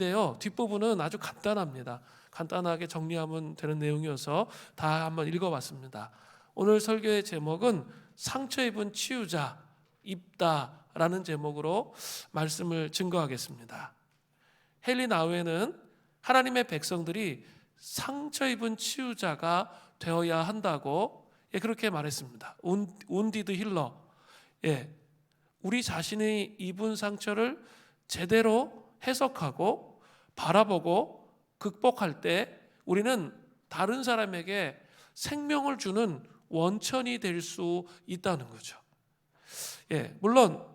인데요, 뒷부분은 아주 간단합니다. 간단하게 정리하면 되는 내용이어서 다 한번 읽어봤습니다. 오늘 설교의 제목은 상처 입은 치유자 입다라는 제목으로 말씀을 증거하겠습니다. 헨리 나우에는 하나님의 백성들이 상처 입은 치유자가 되어야 한다고 그렇게 말했습니다. 온디드 힐러. 우리 자신이 입은 상처를 제대로 해석하고 바라보고 극복할 때 우리는 다른 사람에게 생명을 주는 원천이 될 수 있다는 거죠. 물론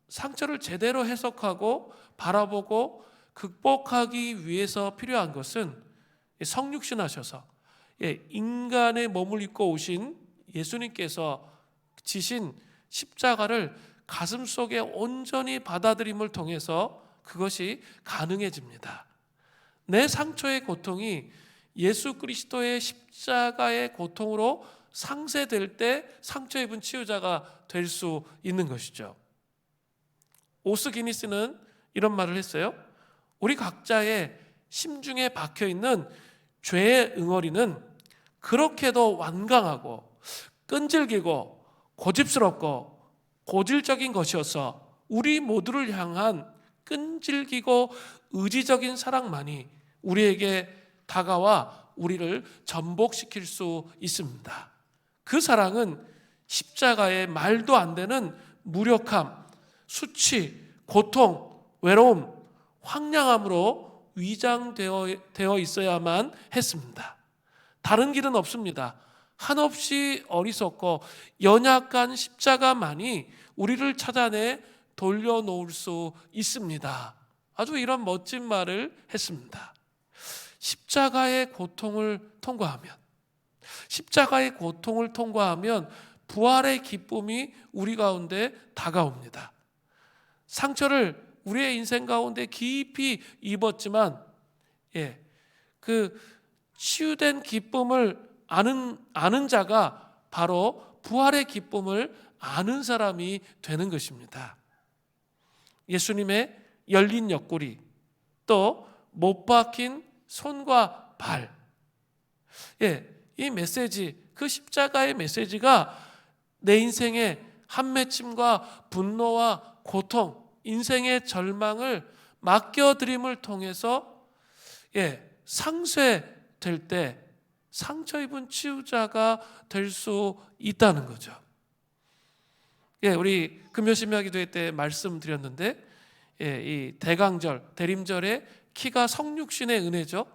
상처를 제대로 해석하고 바라보고 극복하기 위해서 필요한 것은 성육신 하셔서 인간의 몸을 입고 오신 예수님께서 지신 십자가를 가슴속에 온전히 받아들임을 통해서 그것이 가능해집니다. 내 상처의 고통이 예수 그리스도의 십자가의 고통으로 상쇄될 때 상처 입은 치유자가 될 수 있는 것이죠. 오스 기니스는 이런 말을 했어요. 우리 각자의 심중에 박혀있는 죄의 응어리는 그렇게도 완강하고 끈질기고 고집스럽고 고질적인 것이어서 우리 모두를 향한 끈질기고 의지적인 사랑만이 우리에게 다가와 우리를 전복시킬 수 있습니다. 그 사랑은 십자가의 말도 안 되는 무력함, 수치, 고통, 외로움, 황량함으로 위장되어 있어야만 했습니다. 다른 길은 없습니다. 한없이 어리석고 연약한 십자가만이 우리를 찾아내 돌려놓을 수 있습니다. 아주 이런 멋진 말을 했습니다. 십자가의 고통을 통과하면 부활의 기쁨이 우리 가운데 다가옵니다. 상처를 우리의 인생 가운데 깊이 입었지만 그 치유된 기쁨을 아는 자가 바로 부활의 기쁨을 아는 사람이 되는 것입니다. 예수님의 열린 옆구리, 또 못 박힌 손과 발, 이 메시지, 그 십자가의 메시지가 내 인생의 한맺힘과 분노와 고통, 인생의 절망을 맡겨드림을 통해서 상쇄될 때 상처 입은 치유자가 될 수 있다는 거죠. 우리 금요신명 기도회 때 말씀드렸는데 이 대림절의 키가 성육신의 은혜죠.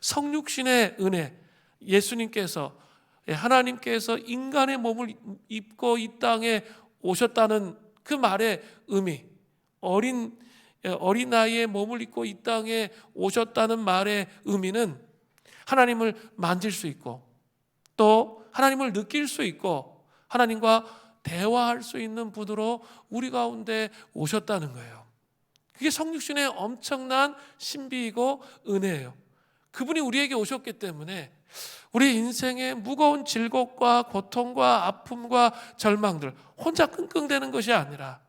성육신의 은혜, 예수님께서 하나님께서 인간의 몸을 입고 이 땅에 오셨다는 그 말의 의미, 어린 나이에 몸을 입고 이 땅에 오셨다는 말의 의미는 하나님을 만질 수 있고 또 하나님을 느낄 수 있고 하나님과 대화할 수 있는 분으로 우리 가운데 오셨다는 거예요. 그게 성육신의 엄청난 신비이고 은혜예요. 그분이 우리에게 오셨기 때문에 우리 인생의 무거운 질곡과 고통과 아픔과 절망들 혼자 끙끙대는 것이 아니라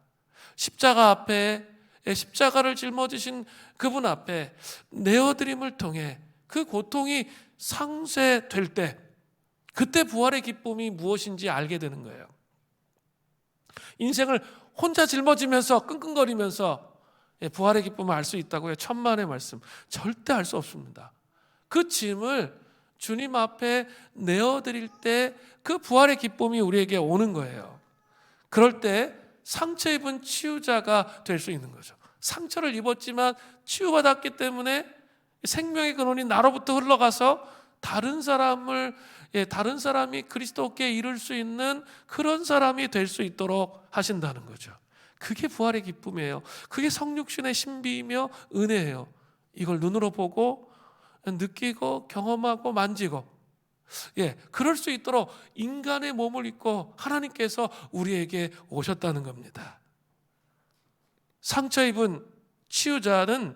십자가 앞에 십자가를 짊어지신 그분 앞에 내어드림을 통해 그 고통이 상쇄될 때 그때 부활의 기쁨이 무엇인지 알게 되는 거예요. 인생을 혼자 짊어지면서 끙끙거리면서 부활의 기쁨을 알 수 있다고요? 천만의 말씀. 절대 알 수 없습니다. 그 짐을 주님 앞에 내어드릴 때 그 부활의 기쁨이 우리에게 오는 거예요. 그럴 때 상처 입은 치유자가 될 수 있는 거죠. 상처를 입었지만 치유받았기 때문에 생명의 근원이 나로부터 흘러가서 다른 사람이 그리스도께 이룰 수 있는 그런 사람이 될 수 있도록 하신다는 거죠. 그게 부활의 기쁨이에요. 그게 성육신의 신비이며 은혜예요. 이걸 눈으로 보고 느끼고 경험하고 만지고 그럴 수 있도록 인간의 몸을 입고 하나님께서 우리에게 오셨다는 겁니다. 상처 입은 치유자는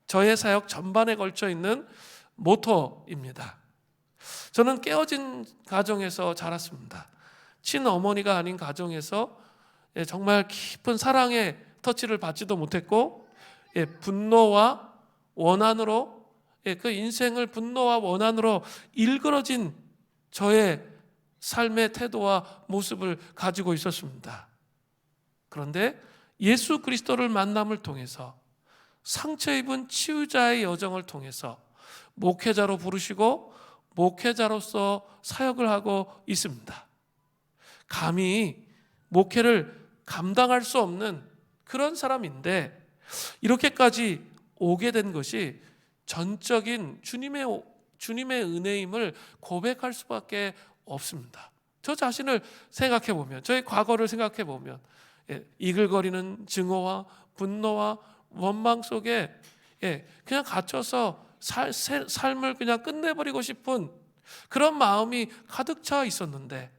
저의 사역 전반에 걸쳐 있는 모토입니다. 저는 깨어진 가정에서 자랐습니다. 친어머니가 아닌 가정에서 정말 깊은 사랑의 터치를 받지도 못했고 분노와 원한으로, 그 인생을 분노와 원한으로 일그러진 저의 삶의 태도와 모습을 가지고 있었습니다. 그런데 예수 그리스도를 만남을 통해서, 상처 입은 치유자의 여정을 통해서 목회자로 부르시고 목회자로서 사역을 하고 있습니다. 감히 목회를 감당할 수 없는 그런 사람인데 이렇게까지 오게 된 것이 전적인 주님의 은혜임을 고백할 수밖에 없습니다. 저 자신을 생각해 보면, 저의 과거를 생각해 보면, 이글거리는 증오와 분노와 원망 속에 그냥 갇혀서 삶을 그냥 끝내버리고 싶은 그런 마음이 가득 차 있었는데,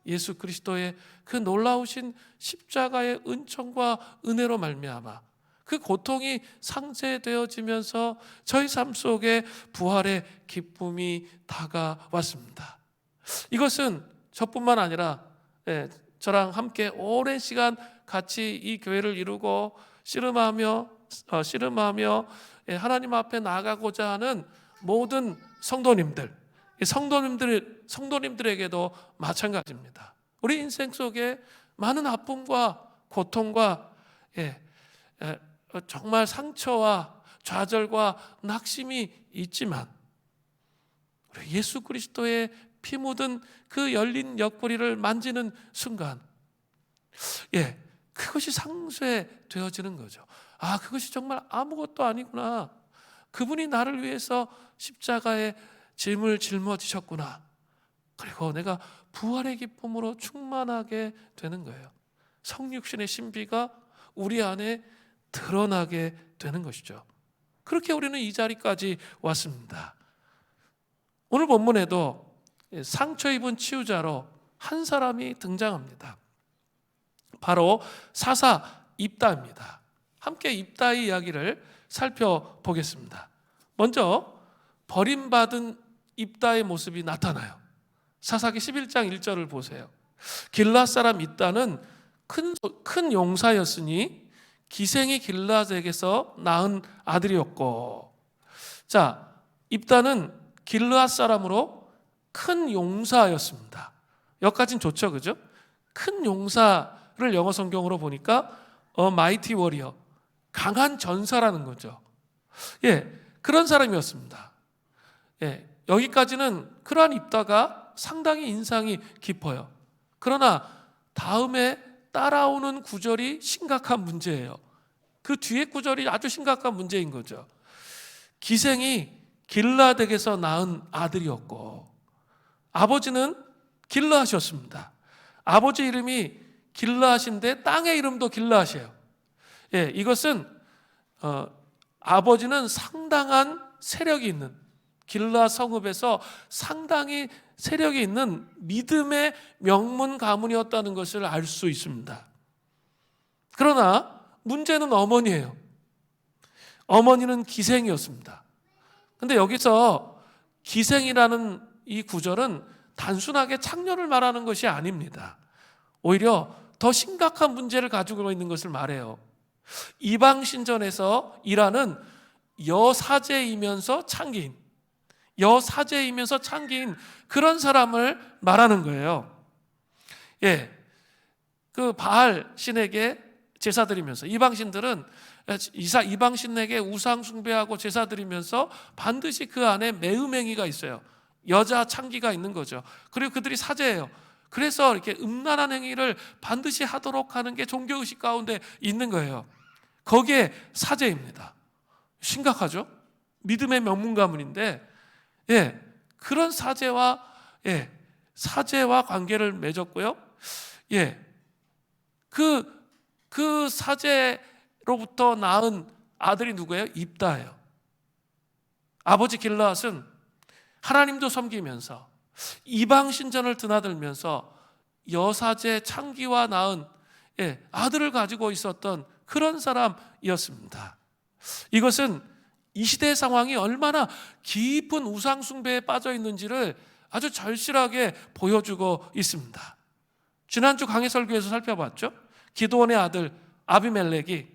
예수 그리스도의 그 놀라우신 십자가의 은총과 은혜로 말미암아 그 고통이 상쇄되어지면서 저희 삶 속에 부활의 기쁨이 다가왔습니다. 이것은 저뿐만 아니라 저랑 함께 오랜 시간 같이 이 교회를 이루고 씨름하며 하나님 앞에 나아가고자 하는 모든 성도님들에게도 마찬가지입니다. 우리 인생 속에 많은 아픔과 고통과 정말 상처와 좌절과 낙심이 있지만, 우리 예수 그리스도의 피 묻은 그 열린 옆구리를 만지는 순간 그것이 상쇄되어지는 거죠. 아, 그것이 정말 아무것도 아니구나. 그분이 나를 위해서 십자가에 짐을 짊어지셨구나. 그리고 내가 부활의 기쁨으로 충만하게 되는 거예요. 성육신의 신비가 우리 안에 드러나게 되는 것이죠. 그렇게 우리는 이 자리까지 왔습니다. 오늘 본문에도 상처 입은 치유자로 한 사람이 등장합니다. 바로 사사 입다입니다. 함께 입다의 이야기를 살펴보겠습니다. 먼저 버림받은 입다의 모습이 나타나요. 사사기 11장 1절을 보세요. 길앗 사람 입다는 큰 용사였으니 기생이 길앗에게서 낳은 아들이었고, 자, 입다는 길앗 사람으로 큰 용사였습니다. 여기까지는 좋죠, 그죠? 큰 용사를 영어 성경으로 보니까 mighty warrior, 강한 전사라는 거죠. 그런 사람이었습니다. 여기까지는 그러한 입다가 상당히 인상이 깊어요. 그러나 다음에 따라오는 구절이 심각한 문제예요. 그 뒤에 구절이 아주 심각한 문제인 거죠. 기생이 길앗에게서 낳은 아들이었고, 아버지는 길앗이었습니다. 아버지 이름이 길앗인데 땅의 이름도 길앗이에요. 이것은 아버지는 상당한 세력이 있는, 길앗 성읍에서 상당히 세력이 있는 믿음의 명문 가문이었다는 것을 알 수 있습니다. 그러나 문제는 어머니예요. 어머니는 기생이었습니다. 근데 여기서 기생이라는 이 구절은 단순하게 창녀를 말하는 것이 아닙니다. 오히려 더 심각한 문제를 가지고 있는 것을 말해요. 이방 신전에서 일하는 여사제이면서 창기인 그런 사람을 말하는 거예요. 그 바알 신에게 제사 드리면서, 이방신들은 이방신에게 우상 숭배하고 제사 드리면서 반드시 그 안에 매음행위가 있어요. 여자 창기가 있는 거죠. 그리고 그들이 사제예요. 그래서 이렇게 음란한 행위를 반드시 하도록 하는 게 종교의식 가운데 있는 거예요. 거기에 사제입니다. 심각하죠? 믿음의 명문 가문인데, 그런 사제와 관계를 맺었고요. 그 사제로부터 낳은 아들이 누구예요? 입다예요. 아버지 길앗은 하나님도 섬기면서 이방 신전을 드나들면서 여사제 창기와 낳은 아들을 가지고 있었던 그런 사람이었습니다. 이것은 이 시대의 상황이 얼마나 깊은 우상 숭배에 빠져 있는지를 아주 절실하게 보여주고 있습니다. 지난주 강해 설교에서 살펴봤죠. 기드온의 아들 아비멜렉이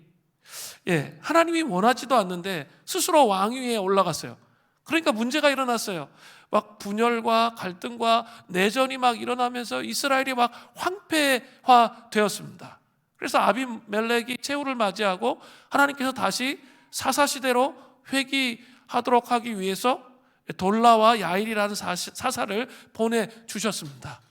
하나님이 원하지도 않는데 스스로 왕위에 올라갔어요. 그러니까 문제가 일어났어요. 막 분열과 갈등과 내전이 막 일어나면서 이스라엘이 막 황폐화 되었습니다. 그래서 아비멜렉이 최후를 맞이하고 하나님께서 다시 사사시대로 회귀하도록 하기 위해서 돌라와 야일이라는 사사를 보내주셨습니다.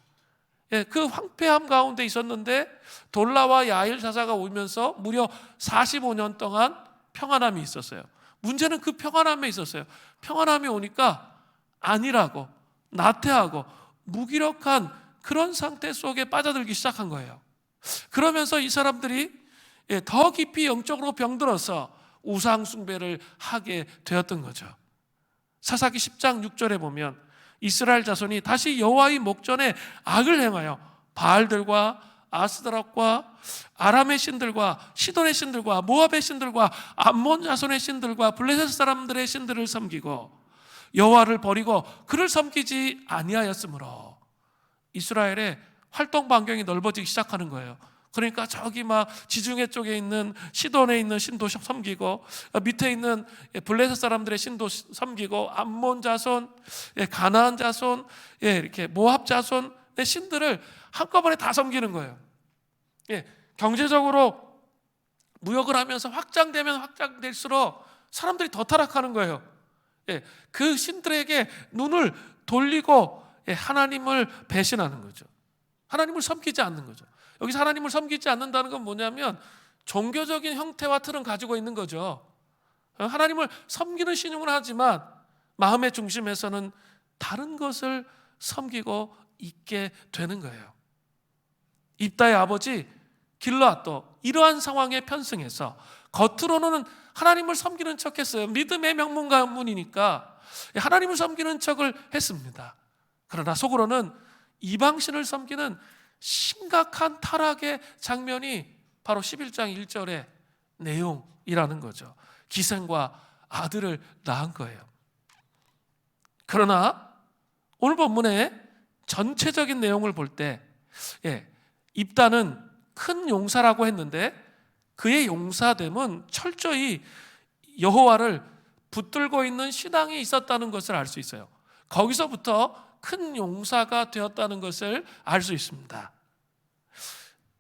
그 황폐함 가운데 있었는데 돌라와 야일 사사가 오면서 무려 45년 동안 평안함이 있었어요. 문제는 그 평안함에 있었어요. 평안함이 오니까 안일하고 나태하고 무기력한 그런 상태 속에 빠져들기 시작한 거예요. 그러면서 이 사람들이 더 깊이 영적으로 병들어서 우상 숭배를 하게 되었던 거죠. 사사기 10장 6절에 보면 이스라엘 자손이 다시 여호와의 목전에 악을 행하여 바알들과 아스드락과 아람의 신들과 시돈의 신들과 모압의 신들과 암몬 자손의 신들과 블레셋 사람들의 신들을 섬기고 여호와를 버리고 그를 섬기지 아니하였으므로 이스라엘의 활동 반경이 넓어지기 시작하는 거예요. 그러니까 저기 막 지중해 쪽에 있는 시돈에 있는 신도 섬기고 밑에 있는 블레셋 사람들의 신도 섬기고 암몬 자손, 가나안 자손, 이렇게 모압 자손의 신들을 한꺼번에 다 섬기는 거예요. 경제적으로 무역을 하면서 확장되면 확장될수록 사람들이 더 타락하는 거예요. 그 신들에게 눈을 돌리고 하나님을 배신하는 거죠. 하나님을 섬기지 않는 거죠. 여기서 하나님을 섬기지 않는다는 건 뭐냐면 종교적인 형태와 틀은 가지고 있는 거죠. 하나님을 섬기는 신용을 하지만 마음의 중심에서는 다른 것을 섬기고 있게 되는 거예요. 입다의 아버지 길르앗도 이러한 상황에 편승해서 겉으로는 하나님을 섬기는 척했어요. 믿음의 명문 가문이니까 하나님을 섬기는 척을 했습니다. 그러나 속으로는 이방신을 섬기는 심각한 타락의 장면이 바로 11장 1절의 내용이라는 거죠. 기생과 아들을 낳은 거예요. 그러나 오늘 본문의 전체적인 내용을 볼 때 입다는 큰 용사라고 했는데 그의 용사됨은 철저히 여호와를 붙들고 있는 신앙이 있었다는 것을 알 수 있어요. 거기서부터 큰 용사가 되었다는 것을 알 수 있습니다.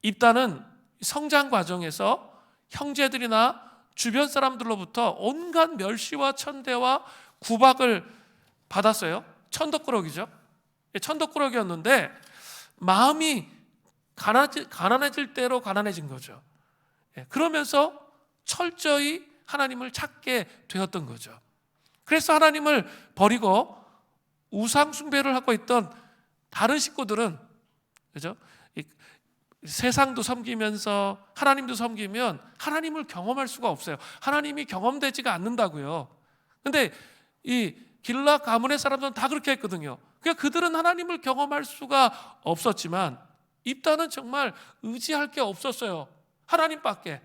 입다는 성장 과정에서 형제들이나 주변 사람들로부터 온갖 멸시와 천대와 구박을 받았어요. 천덕꾸러기죠. 천덕꾸러기였는데 마음이 가난해질 대로 가난해진 거죠. 그러면서 철저히 하나님을 찾게 되었던 거죠. 그래서 하나님을 버리고 우상 숭배를 하고 있던 다른 식구들은, 그죠? 세상도 섬기면서 하나님도 섬기면 하나님을 경험할 수가 없어요. 하나님이 경험되지가 않는다고요. 근데 이 길라 가문의 사람들은 다 그렇게 했거든요. 그러니까 그들은 하나님을 경험할 수가 없었지만 입다는 정말 의지할 게 없었어요. 하나님밖에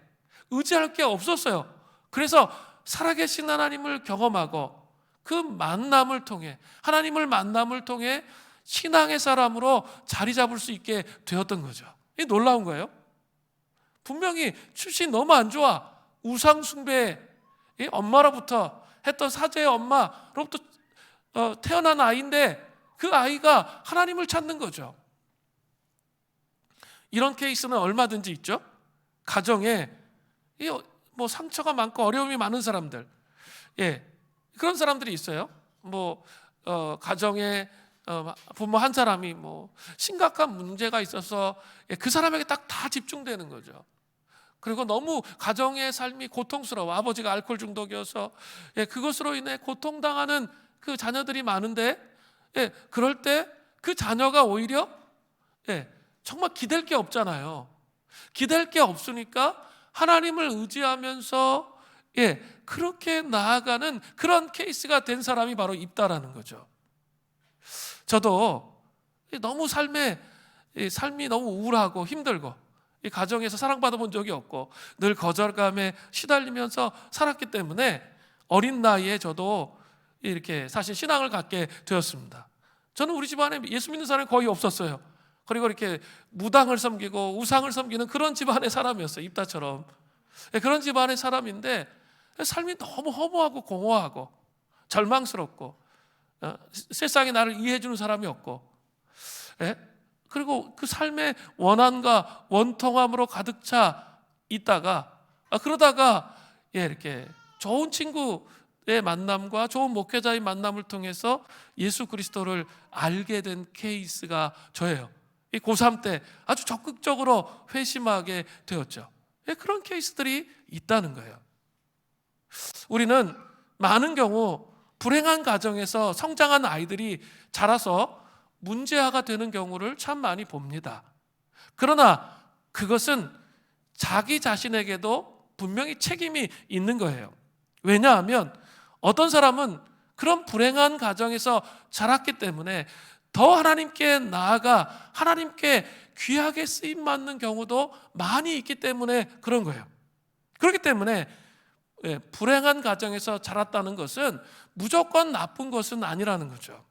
의지할 게 없었어요. 그래서 살아계신 하나님을 경험하고 그 만남을 통해 하나님을 만남을 통해 신앙의 사람으로 자리 잡을 수 있게 되었던 거죠. 이 놀라운 거예요. 분명히 출신이 너무 안 좋아. 우상 숭배 엄마로부터 했던 사제의 엄마로부터 태어난 아이인데 그 아이가 하나님을 찾는 거죠. 이런 케이스는 얼마든지 있죠. 가정에 뭐 상처가 많고 어려움이 많은 사람들, 그런 사람들이 있어요. 가정에 부모 한 사람이 심각한 문제가 있어서 그 사람에게 딱 다 집중되는 거죠. 그리고 너무 가정의 삶이 고통스러워. 아버지가 알코올 중독이어서 그것으로 인해 고통당하는 그 자녀들이 많은데, 그럴 때 그 자녀가 오히려 정말 기댈 게 없잖아요. 기댈 게 없으니까 하나님을 의지하면서 그렇게 나아가는 그런 케이스가 된 사람이 바로 입다라는 거죠. 저도 너무 삶이 너무 우울하고 힘들고 이 가정에서 사랑받아 본 적이 없고 늘 거절감에 시달리면서 살았기 때문에 어린 나이에 저도 이렇게 사실 신앙을 갖게 되었습니다. 저는 우리 집안에 예수 믿는 사람이 거의 없었어요. 그리고 이렇게 무당을 섬기고 우상을 섬기는 그런 집안의 사람이었어요. 입다처럼. 그런 집안의 사람인데 삶이 너무 허무하고 공허하고 절망스럽고 세상에 나를 이해해주는 사람이 없고 그리고 그 삶의 원한과 원통함으로 가득 차 있다가 그러다가 이렇게 좋은 친구의 만남과 좋은 목회자의 만남을 통해서 예수 그리스도를 알게 된 케이스가 저예요. 이 고3 때 아주 적극적으로 회심하게 되었죠. 그런 케이스들이 있다는 거예요. 우리는 많은 경우 불행한 가정에서 성장한 아이들이 자라서 문제아가 되는 경우를 참 많이 봅니다. 그러나 그것은 자기 자신에게도 분명히 책임이 있는 거예요. 왜냐하면 어떤 사람은 그런 불행한 가정에서 자랐기 때문에 더 하나님께 나아가 하나님께 귀하게 쓰임받는 경우도 많이 있기 때문에 그런 거예요. 그렇기 때문에 불행한 가정에서 자랐다는 것은 무조건 나쁜 것은 아니라는 거죠.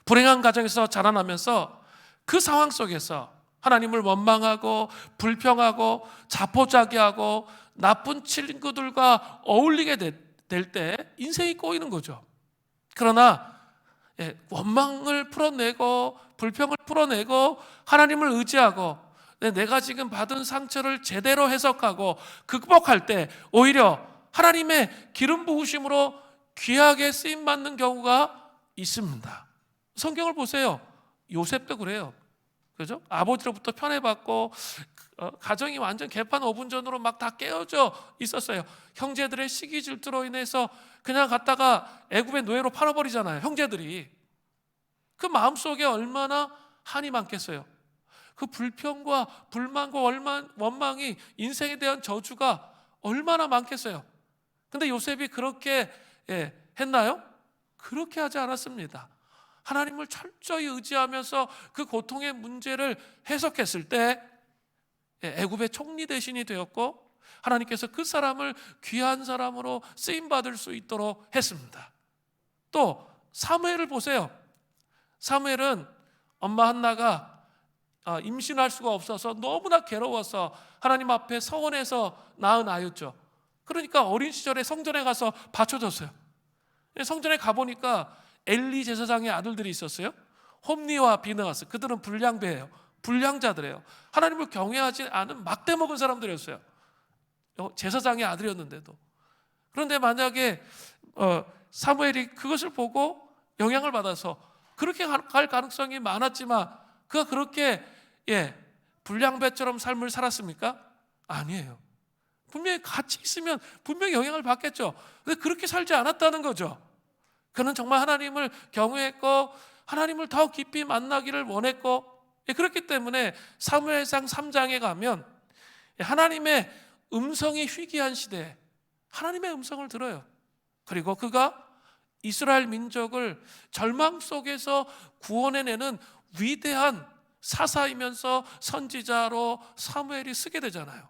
불행한 가정에서 자라나면서 그 상황 속에서 하나님을 원망하고 불평하고 자포자기하고 나쁜 친구들과 어울리게 될 때 인생이 꼬이는 거죠. 그러나 원망을 풀어내고 불평을 풀어내고 하나님을 의지하고 내가 지금 받은 상처를 제대로 해석하고 극복할 때 오히려 하나님의 기름 부으심으로 귀하게 쓰임받는 경우가 있습니다. 성경을 보세요. 요셉도 그래요. 그죠? 아버지로부터 편애받고 가정이 완전 개판 5분 전으로 막 다 깨어져 있었어요. 형제들의 시기 질투로 인해서 그냥 갔다가 애굽의 노예로 팔아버리잖아요. 형제들이. 그 마음속에 얼마나 한이 많겠어요. 그 불평과 불만과 원망이 인생에 대한 저주가 얼마나 많겠어요. 근데 요셉이 그렇게 했나요? 그렇게 하지 않았습니다. 하나님을 철저히 의지하면서 그 고통의 문제를 해석했을 때 애굽의 총리 대신이 되었고 하나님께서 그 사람을 귀한 사람으로 쓰임받을 수 있도록 했습니다. 또 사무엘을 보세요. 사무엘은 엄마 한나가 임신할 수가 없어서 너무나 괴로워서 하나님 앞에 서원해서 낳은 아이였죠. 그러니까 어린 시절에 성전에 가서 바쳐줬어요. 성전에 가보니까 엘리 제사장의 아들들이 있었어요. 홈니와 비느하스. 그들은 불량배예요. 불량자들이에요. 하나님을 경외하지 않은 막대 먹은 사람들이었어요. 제사장의 아들이었는데도. 그런데 만약에 사무엘이 그것을 보고 영향을 받아서 그렇게 갈 가능성이 많았지만 그가 그렇게 불량배처럼 삶을 살았습니까? 아니에요. 분명히 같이 있으면 분명히 영향을 받겠죠. 근데 그렇게 살지 않았다는 거죠. 그는 정말 하나님을 경외했고 하나님을 더 깊이 만나기를 원했고 그렇기 때문에 사무엘상 3장에 가면 하나님의 음성이 희귀한 시대에 하나님의 음성을 들어요. 그리고 그가 이스라엘 민족을 절망 속에서 구원해내는 위대한 사사이면서 선지자로 사무엘이 쓰게 되잖아요.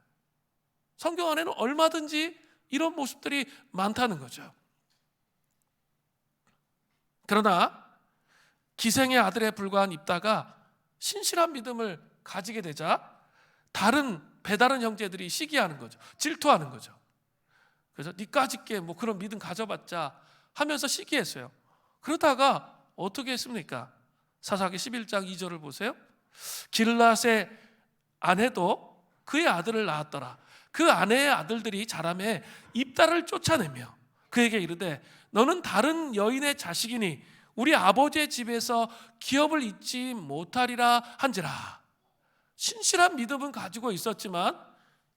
성경 안에는 얼마든지 이런 모습들이 많다는 거죠. 그러나 기생의 아들에 불과한 입다가 신실한 믿음을 가지게 되자 배다른 형제들이 시기하는 거죠. 질투하는 거죠. 그래서 니까짓게 뭐 그런 믿음 가져봤자 하면서 시기했어요. 그러다가 어떻게 했습니까? 사사기 11장 2절을 보세요. 길앗의 아내도 그의 아들을 낳았더라. 그 아내의 아들들이 자라매 입다를 쫓아내며 그에게 이르되 너는 다른 여인의 자식이니 우리 아버지의 집에서 기업을 잊지 못하리라 한지라. 신실한 믿음은 가지고 있었지만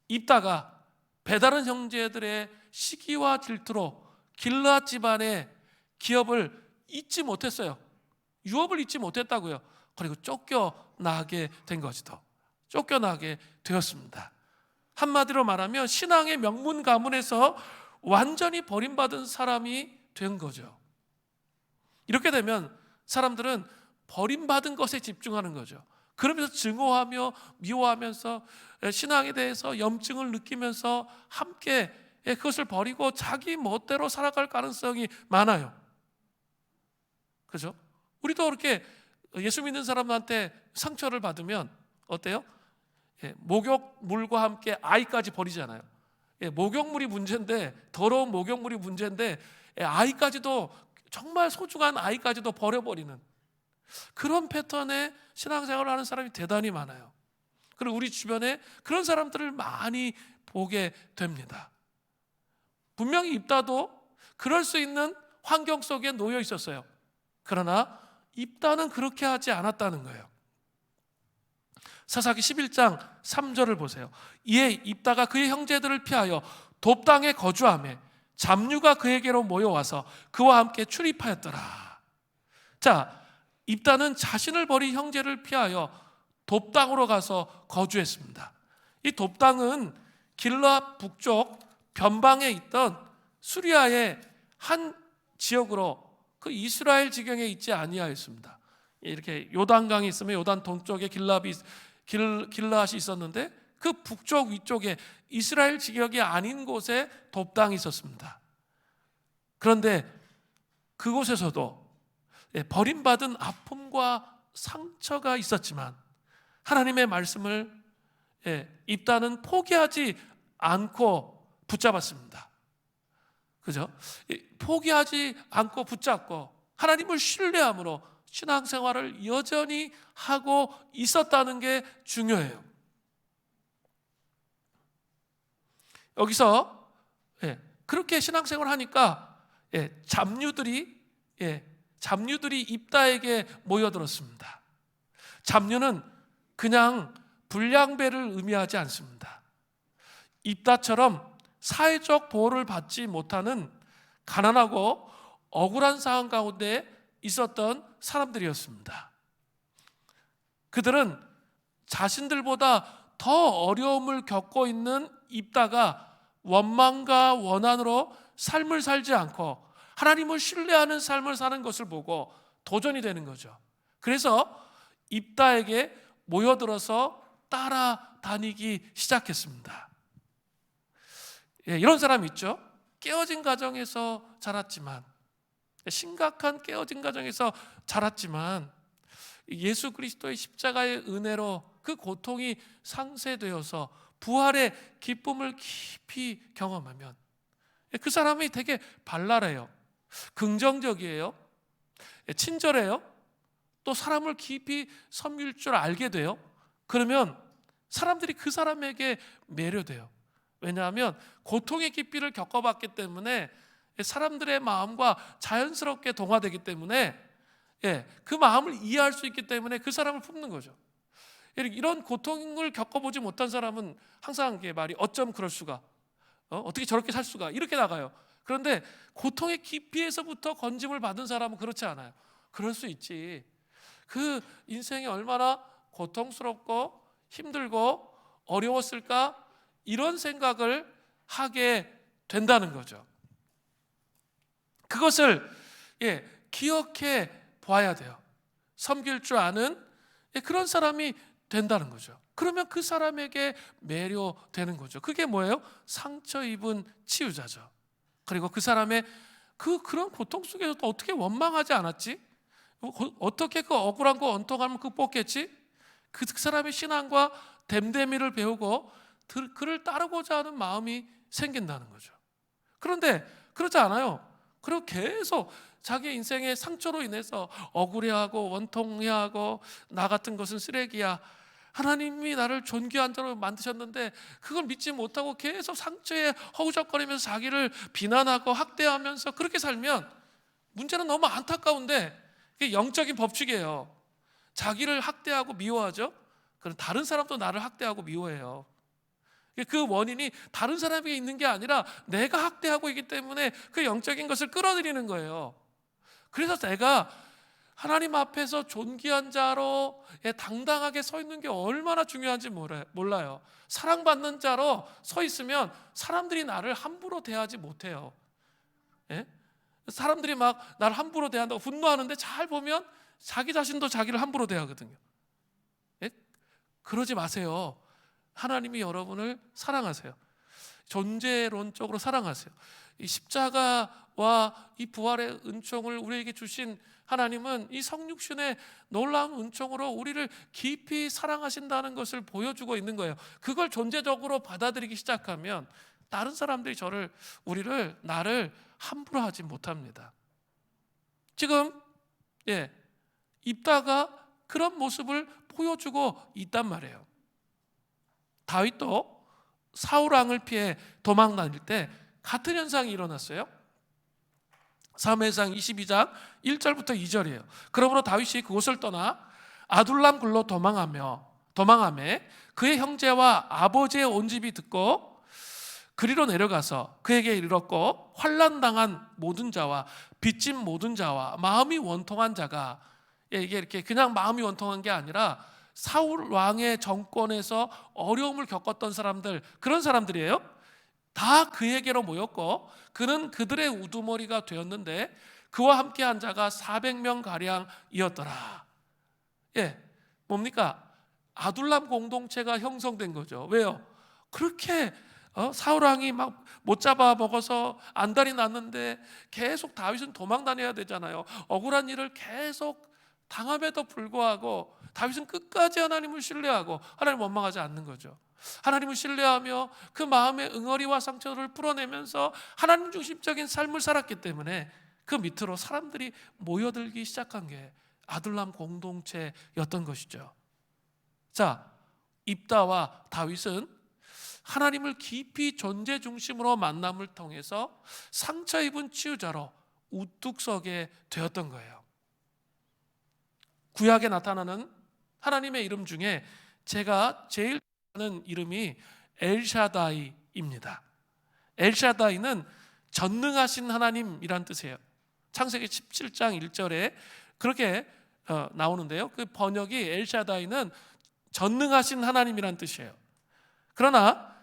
입다가 배다른 형제들의 시기와 질투로 길앗 집안의 기업을 잊지 못했어요. 유업을 잊지 못했다고요. 그리고 쫓겨나게 된 것이죠. 쫓겨나게 되었습니다. 한마디로 말하면 신앙의 명문 가문에서 완전히 버림받은 사람이 된 거죠. 이렇게 되면 사람들은 버림받은 것에 집중하는 거죠. 그러면서 증오하며 미워하면서 신앙에 대해서 염증을 느끼면서 함께 그것을 버리고 자기 멋대로 살아갈 가능성이 많아요. 그죠? 우리도 그렇게 예수 믿는 사람한테 상처를 받으면 어때요? 목욕물과 함께 아이까지 버리잖아요. 목욕물이 문제인데, 더러운 목욕물이 문제인데 아이까지도, 정말 소중한 아이까지도 버려버리는 그런 패턴의 신앙생활을 하는 사람이 대단히 많아요. 그리고 우리 주변에 그런 사람들을 많이 보게 됩니다. 분명히 입다도 그럴 수 있는 환경 속에 놓여 있었어요. 그러나 입다는 그렇게 하지 않았다는 거예요. 사사기 11장 3절을 보세요. 이에 입다가 그의 형제들을 피하여 돕당에 거주하며 잡류가 그에게로 모여와서 그와 함께 출입하였더라. 자, 입다는 자신을 버린 형제를 피하여 돕당으로 가서 거주했습니다. 이 돕당은 길르앗 북쪽 변방에 있던 수리아의 한 지역으로 그 이스라엘 지경에 있지 아니하였습니다. 이렇게 요단강이 있으면 요단 동쪽에 길르앗이 있었는데 그 북쪽 위쪽에 이스라엘 지역이 아닌 곳에 돕당이 있었습니다. 그런데 그곳에서도 버림받은 아픔과 상처가 있었지만 하나님의 말씀을 입다는 포기하지 않고 붙잡았습니다. 그죠? 포기하지 않고 붙잡고 하나님을 신뢰함으로 신앙생활을 여전히 하고 있었다는 게 중요해요. 여기서 그렇게 신앙생활을 하니까 잡류들이 입다에게 모여들었습니다. 잡류는 그냥 불량배를 의미하지 않습니다. 입다처럼 사회적 보호를 받지 못하는 가난하고 억울한 상황 가운데 있었던 사람들이었습니다. 그들은 자신들보다 더 어려움을 겪고 있는 입다가 원망과 원한으로 삶을 살지 않고 하나님을 신뢰하는 삶을 사는 것을 보고 도전이 되는 거죠. 그래서 입다에게 모여들어서 따라다니기 시작했습니다. 이런 사람 있죠. 깨어진 가정에서 자랐지만, 심각한 깨어진 가정에서 자랐지만 예수 그리스도의 십자가의 은혜로 그 고통이 상쇄되어서 부활의 기쁨을 깊이 경험하면 그 사람이 되게 발랄해요. 긍정적이에요. 친절해요. 또 사람을 깊이 섬길 줄 알게 돼요. 그러면 사람들이 그 사람에게 매료돼요. 왜냐하면 고통의 깊이를 겪어봤기 때문에 사람들의 마음과 자연스럽게 동화되기 때문에 그 마음을 이해할 수 있기 때문에 그 사람을 품는 거죠. 이런 고통을 겪어보지 못한 사람은 항상 말이 어쩜 그럴 수가, 어떻게 저렇게 살 수가, 이렇게 나가요. 그런데 고통의 깊이에서부터 건짐을 받은 사람은 그렇지 않아요. 그럴 수 있지. 그 인생이 얼마나 고통스럽고 힘들고 어려웠을까, 이런 생각을 하게 된다는 거죠. 그것을 기억해 봐야 돼요. 섬길 줄 아는 그런 사람이 된다는 거죠. 그러면 그 사람에게 매료되는 거죠. 그게 뭐예요? 상처 입은 치유자죠. 그리고 그 사람의 그런 고통 속에서도 어떻게 원망하지 않았지? 어떻게 그 억울한 거 원통함을 극복했지? 그 사람의 신앙과 됨됨이를 배우고 그를 따르고자 하는 마음이 생긴다는 거죠. 그런데 그렇지 않아요. 그리고 계속 자기 인생의 상처로 인해서 억울해하고 원통해하고 나 같은 것은 쓰레기야, 하나님이 나를 존귀한 자로 만드셨는데 그걸 믿지 못하고 계속 상처에 허우적거리면서 자기를 비난하고 학대하면서 그렇게 살면 문제는 너무 안타까운데 이게 영적인 법칙이에요. 자기를 학대하고 미워하죠. 그럼 다른 사람도 나를 학대하고 미워해요. 그 원인이 다른 사람에게 있는 게 아니라 내가 학대하고 있기 때문에 그 영적인 것을 끌어들이는 거예요. 그래서 내가 하나님 앞에서 존귀한 자로 당당하게 서 있는 게 얼마나 중요한지 몰라요. 사랑받는 자로 서 있으면 사람들이 나를 함부로 대하지 못해요. 사람들이 막 나를 함부로 대한다고 분노하는데 잘 보면 자기 자신도 자기를 함부로 대하거든요. 그러지 마세요. 하나님이 여러분을 사랑하세요. 존재론적으로 사랑하세요. 이 십자가와 이 부활의 은총을 우리에게 주신 하나님은 이 성육신의 놀라운 은총으로 우리를 깊이 사랑하신다는 것을 보여주고 있는 거예요. 그걸 존재적으로 받아들이기 시작하면 다른 사람들이 나를 함부로 하지 못합니다. 지금 입다가 그런 모습을 보여주고 있단 말이에요. 다윗도 사울 왕을 피해 도망 다닐 때 같은 현상이 일어났어요. 사무엘상 22장 1절부터 2절이에요. 그러므로 다윗이 그곳을 떠나 아둘람 굴로 도망하매 그의 형제와 아버지의 온 집이 듣고 그리로 내려가서 그에게 이르렀고, 환난당한 모든 자와 빚진 모든 자와 마음이 원통한 자가, 이게 이렇게 그냥 마음이 원통한 게 아니라 사울 왕의 정권에서 어려움을 겪었던 사람들, 그런 사람들이에요. 다 그에게로 모였고 그는 그들의 우두머리가 되었는데 그와 함께한 자가 400명 가량이었더라. 뭡니까? 아둘람 공동체가 형성된 거죠. 왜요? 그렇게 사울 왕이 막 못 잡아 먹어서 안달이 났는데 계속 다윗은 도망 다녀야 되잖아요. 억울한 일을 계속 당함에도 불구하고 다윗은 끝까지 하나님을 신뢰하고 하나님 원망하지 않는 거죠. 하나님을 신뢰하며 그 마음의 응어리와 상처를 풀어내면서 하나님 중심적인 삶을 살았기 때문에 그 밑으로 사람들이 모여들기 시작한 게 아둘람 공동체였던 것이죠. 자, 입다와 다윗은 하나님을 깊이 존재 중심으로 만남을 통해서 상처 입은 치유자로 우뚝 서게 되었던 거예요. 구약에 나타나는 하나님의 이름 중에 제가 제일 좋아하는 이름이 엘샤다이입니다. 엘샤다이는 전능하신 하나님이란 뜻이에요. 창세기 17장 1절에 그렇게 나오는데요. 그 번역이 엘샤다이는 전능하신 하나님이란 뜻이에요. 그러나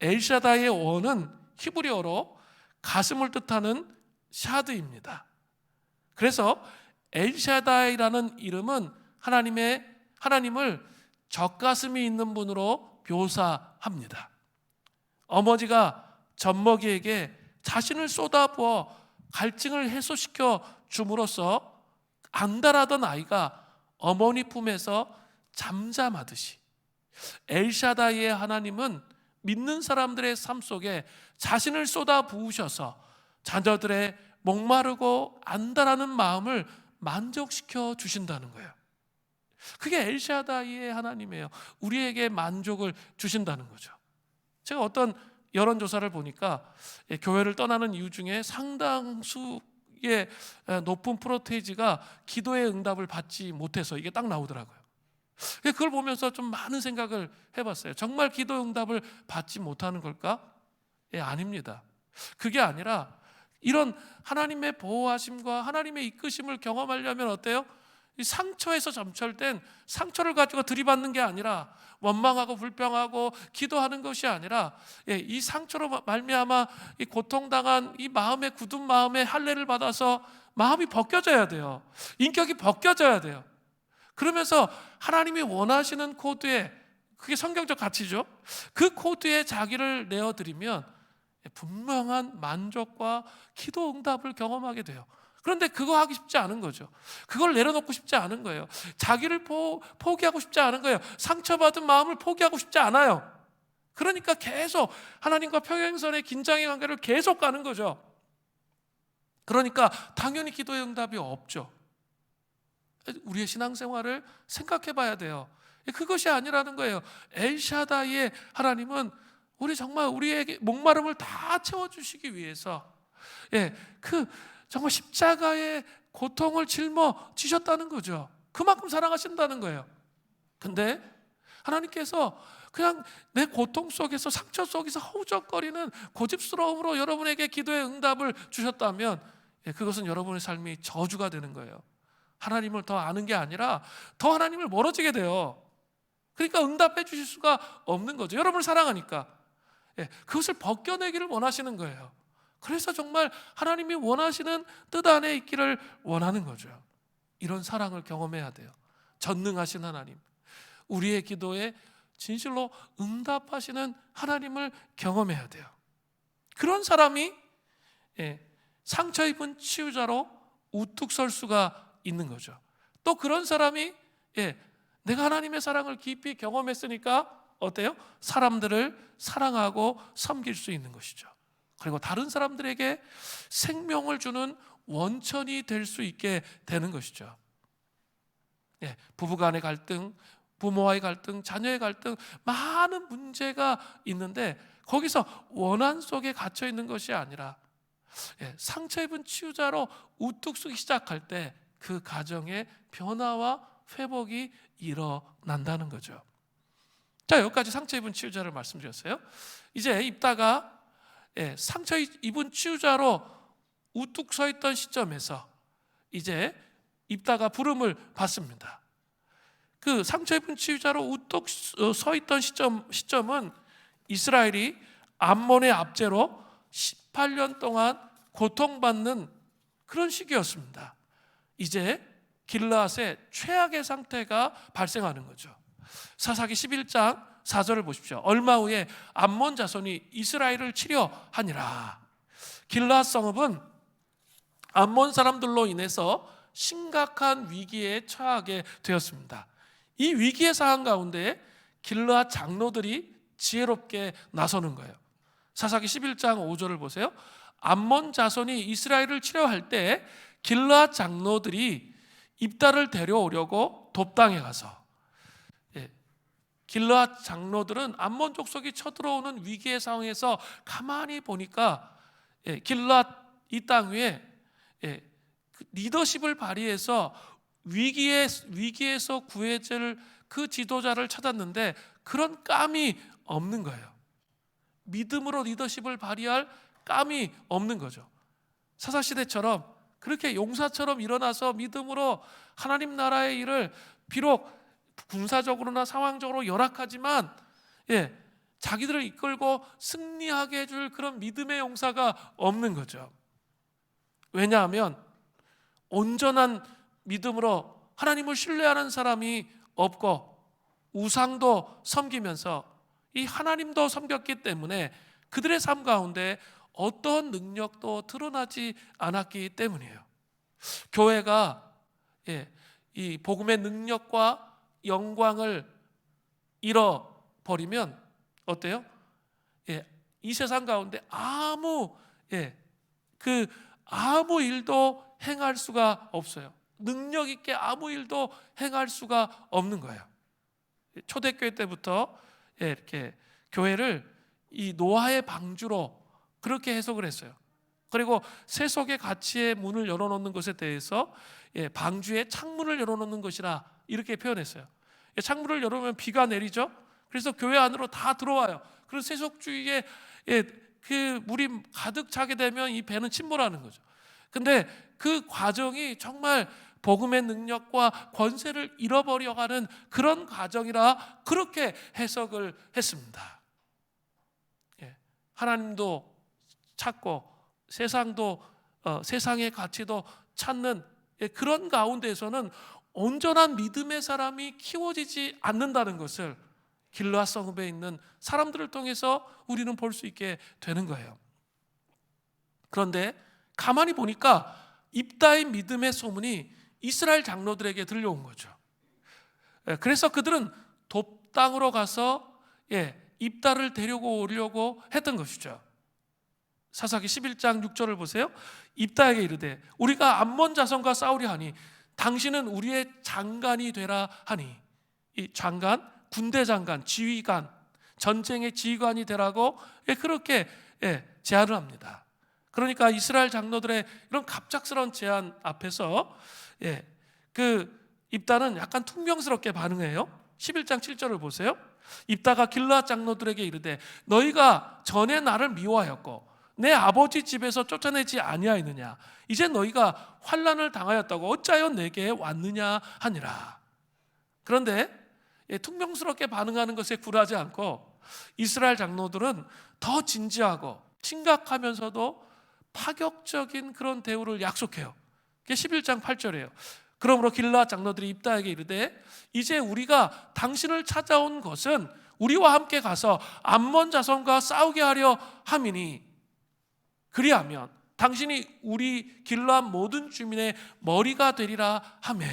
엘샤다이의 원은 히브리어로 가슴을 뜻하는 샤드입니다. 그래서 엘샤다이라는 이름은 하나님을 젖가슴이 있는 분으로 묘사합니다. 어머니가 젖먹이에게 자신을 쏟아부어 갈증을 해소시켜 줌으로써 안달하던 아이가 어머니 품에서 잠잠하듯이 엘샤다이의 하나님은 믿는 사람들의 삶 속에 자신을 쏟아 부으셔서 자녀들의 목마르고 안달하는 마음을 만족시켜 주신다는 거예요. 그게 엘샤다이의 하나님이에요. 우리에게 만족을 주신다는 거죠. 제가 어떤 여론조사를 보니까 교회를 떠나는 이유 중에 상당수의 높은 프로테이지가 기도의 응답을 받지 못해서 이게 딱 나오더라고요. 그걸 보면서 좀 많은 생각을 해봤어요. 정말 기도 응답을 받지 못하는 걸까? 아닙니다. 그게 아니라 이런 하나님의 보호하심과 하나님의 이끄심을 경험하려면 어때요? 이 상처에서 점철된 상처를 가지고 들이받는 게 아니라 원망하고 불평하고 기도하는 것이 아니라 이 상처로 말미암아 이 고통당한 이 마음에 굳은 마음에 할례를 받아서 마음이 벗겨져야 돼요. 인격이 벗겨져야 돼요. 그러면서 하나님이 원하시는 코드에, 그게 성경적 가치죠. 그 코드에 자기를 내어드리면 분명한 만족과 기도 응답을 경험하게 돼요. 그런데 그거 하기 쉽지 않은 거죠. 그걸 내려놓고 싶지 않은 거예요. 자기를 포기하고 싶지 않은 거예요. 상처받은 마음을 포기하고 싶지 않아요. 그러니까 계속 하나님과 평행선의 긴장의 관계를 계속 가는 거죠. 그러니까 당연히 기도의 응답이 없죠. 우리의 신앙생활을 생각해 봐야 돼요. 그것이 아니라는 거예요. 엘샤다이의 하나님은 정말 우리에게 목마름을 다 채워주시기 위해서 그 정말 십자가의 고통을 짊어지셨다는 거죠. 그만큼 사랑하신다는 거예요. 근데 하나님께서 그냥 내 고통 속에서, 상처 속에서 허우적거리는 고집스러움으로 여러분에게 기도의 응답을 주셨다면 그것은 여러분의 삶이 저주가 되는 거예요. 하나님을 더 아는 게 아니라 더 하나님을 멀어지게 돼요. 그러니까 응답해 주실 수가 없는 거죠. 여러분을 사랑하니까. 그것을 벗겨내기를 원하시는 거예요. 그래서 정말 하나님이 원하시는 뜻 안에 있기를 원하는 거죠. 이런 사랑을 경험해야 돼요. 전능하신 하나님, 우리의 기도에 진실로 응답하시는 하나님을 경험해야 돼요. 그런 사람이 상처 입은 치유자로 우뚝 설 수가 있는 거죠. 또 그런 사람이 내가 하나님의 사랑을 깊이 경험했으니까 어때요? 사람들을 사랑하고 섬길 수 있는 것이죠. 그리고 다른 사람들에게 생명을 주는 원천이 될 수 있게 되는 것이죠. 부부간의 갈등, 부모와의 갈등, 자녀의 갈등, 많은 문제가 있는데 거기서 원한 속에 갇혀 있는 것이 아니라 상처 입은 치유자로 우뚝 서기 시작할 때 그 가정의 변화와 회복이 일어난다는 거죠. 자, 여기까지 상처 입은 치유자를 말씀드렸어요. 이제 입다가 상처 입은 치유자로 우뚝 서 있던 시점에서 이제 입다가 부름을 받습니다. 그 상처 입은 치유자로 우뚝 서 있던 시점은 이스라엘이 암몬의 압제로 18년 동안 고통받는 그런 시기였습니다. 이제 길르앗의 최악의 상태가 발생하는 거죠. 사사기 11장 4절을 보십시오. 얼마 후에 암몬 자손이 이스라엘을 치려 하니라. 길르앗 성읍은 암몬 사람들로 인해서 심각한 위기에 처하게 되었습니다. 이 위기의 상황 가운데 길르앗 장로들이 지혜롭게 나서는 거예요. 사사기 11장 5절을 보세요. 암몬 자손이 이스라엘을 치려 할 때 길르앗 장로들이 입다를 데려오려고 돕당에 가서 길르앗 장로들은 암몬 족속이 쳐들어오는 위기의 상황에서 가만히 보니까 길르앗 이 땅 위에 리더십을 발휘해서 위기에서 구해질 그 지도자를 찾았는데 그런 깜이 없는 거예요. 믿음으로 리더십을 발휘할 깜이 없는 거죠. 사사시대처럼 그렇게 용사처럼 일어나서 믿음으로 하나님 나라의 일을 비록 군사적으로나 상황적으로 열악하지만 자기들을 이끌고 승리하게 해줄 그런 믿음의 용사가 없는 거죠. 왜냐하면 온전한 믿음으로 하나님을 신뢰하는 사람이 없고 우상도 섬기면서 이 하나님도 섬겼기 때문에 그들의 삶 가운데 어떤 능력도 드러나지 않았기 때문이에요. 교회가 이 복음의 능력과 영광을 잃어버리면 어때요? 이 세상 가운데 아무 일도 행할 수가 없어요. 능력 있게 아무 일도 행할 수가 없는 거예요. 초대교회 때부터 이렇게 교회를 이 노아의 방주로 그렇게 해석을 했어요. 그리고 세속의 가치의 문을 열어놓는 것에 대해서 방주에 창문을 열어놓는 것이라 이렇게 표현했어요. 창문을 열어놓으면 비가 내리죠. 그래서 교회 안으로 다 들어와요. 그래서 세속주의에 그 물이 가득 차게 되면 이 배는 침몰하는 거죠. 근데 그 과정이 정말 복음의 능력과 권세를 잃어버려가는 그런 과정이라 그렇게 해석을 했습니다. 하나님도 찾고 세상도 세상의 가치도 찾는 그런 가운데에서는 온전한 믿음의 사람이 키워지지 않는다는 것을 길르앗 성읍에 있는 사람들을 통해서 우리는 볼 수 있게 되는 거예요. 그런데 가만히 보니까 입다의 믿음의 소문이 이스라엘 장로들에게 들려온 거죠. 그래서 그들은 돕당으로 가서 입다를 데리고 오려고 했던 것이죠. 사사기 11장 6절을 보세요. 입다에게 이르되 우리가 암몬 자손과 싸우려 하니 당신은 우리의 장관이 되라 하니, 이 장관, 군대 장관, 지휘관, 전쟁의 지휘관이 되라고 그렇게 제안을 합니다. 그러니까 이스라엘 장로들의 이런 갑작스러운 제안 앞에서 그 입다는 약간 퉁명스럽게 반응해요. 11장 7절을 보세요. 입다가 길르앗 장로들에게 이르되 너희가 전에 나를 미워하였고 내 아버지 집에서 쫓아내지 아니하였느냐? 이제 너희가 환난을 당하였다고 어찌하여 내게 왔느냐 하니라. 그런데 퉁명스럽게 반응하는 것에 굴하지 않고 이스라엘 장로들은 더 진지하고 심각하면서도 파격적인 그런 대우를 약속해요. 그게 11장 8절이에요. 그러므로 길르앗 장로들이 입다에게 이르되 이제 우리가 당신을 찾아온 것은 우리와 함께 가서 암몬 자손과 싸우게 하려 함이니 그리하면 당신이 우리 길르앗 모든 주민의 머리가 되리라 하매.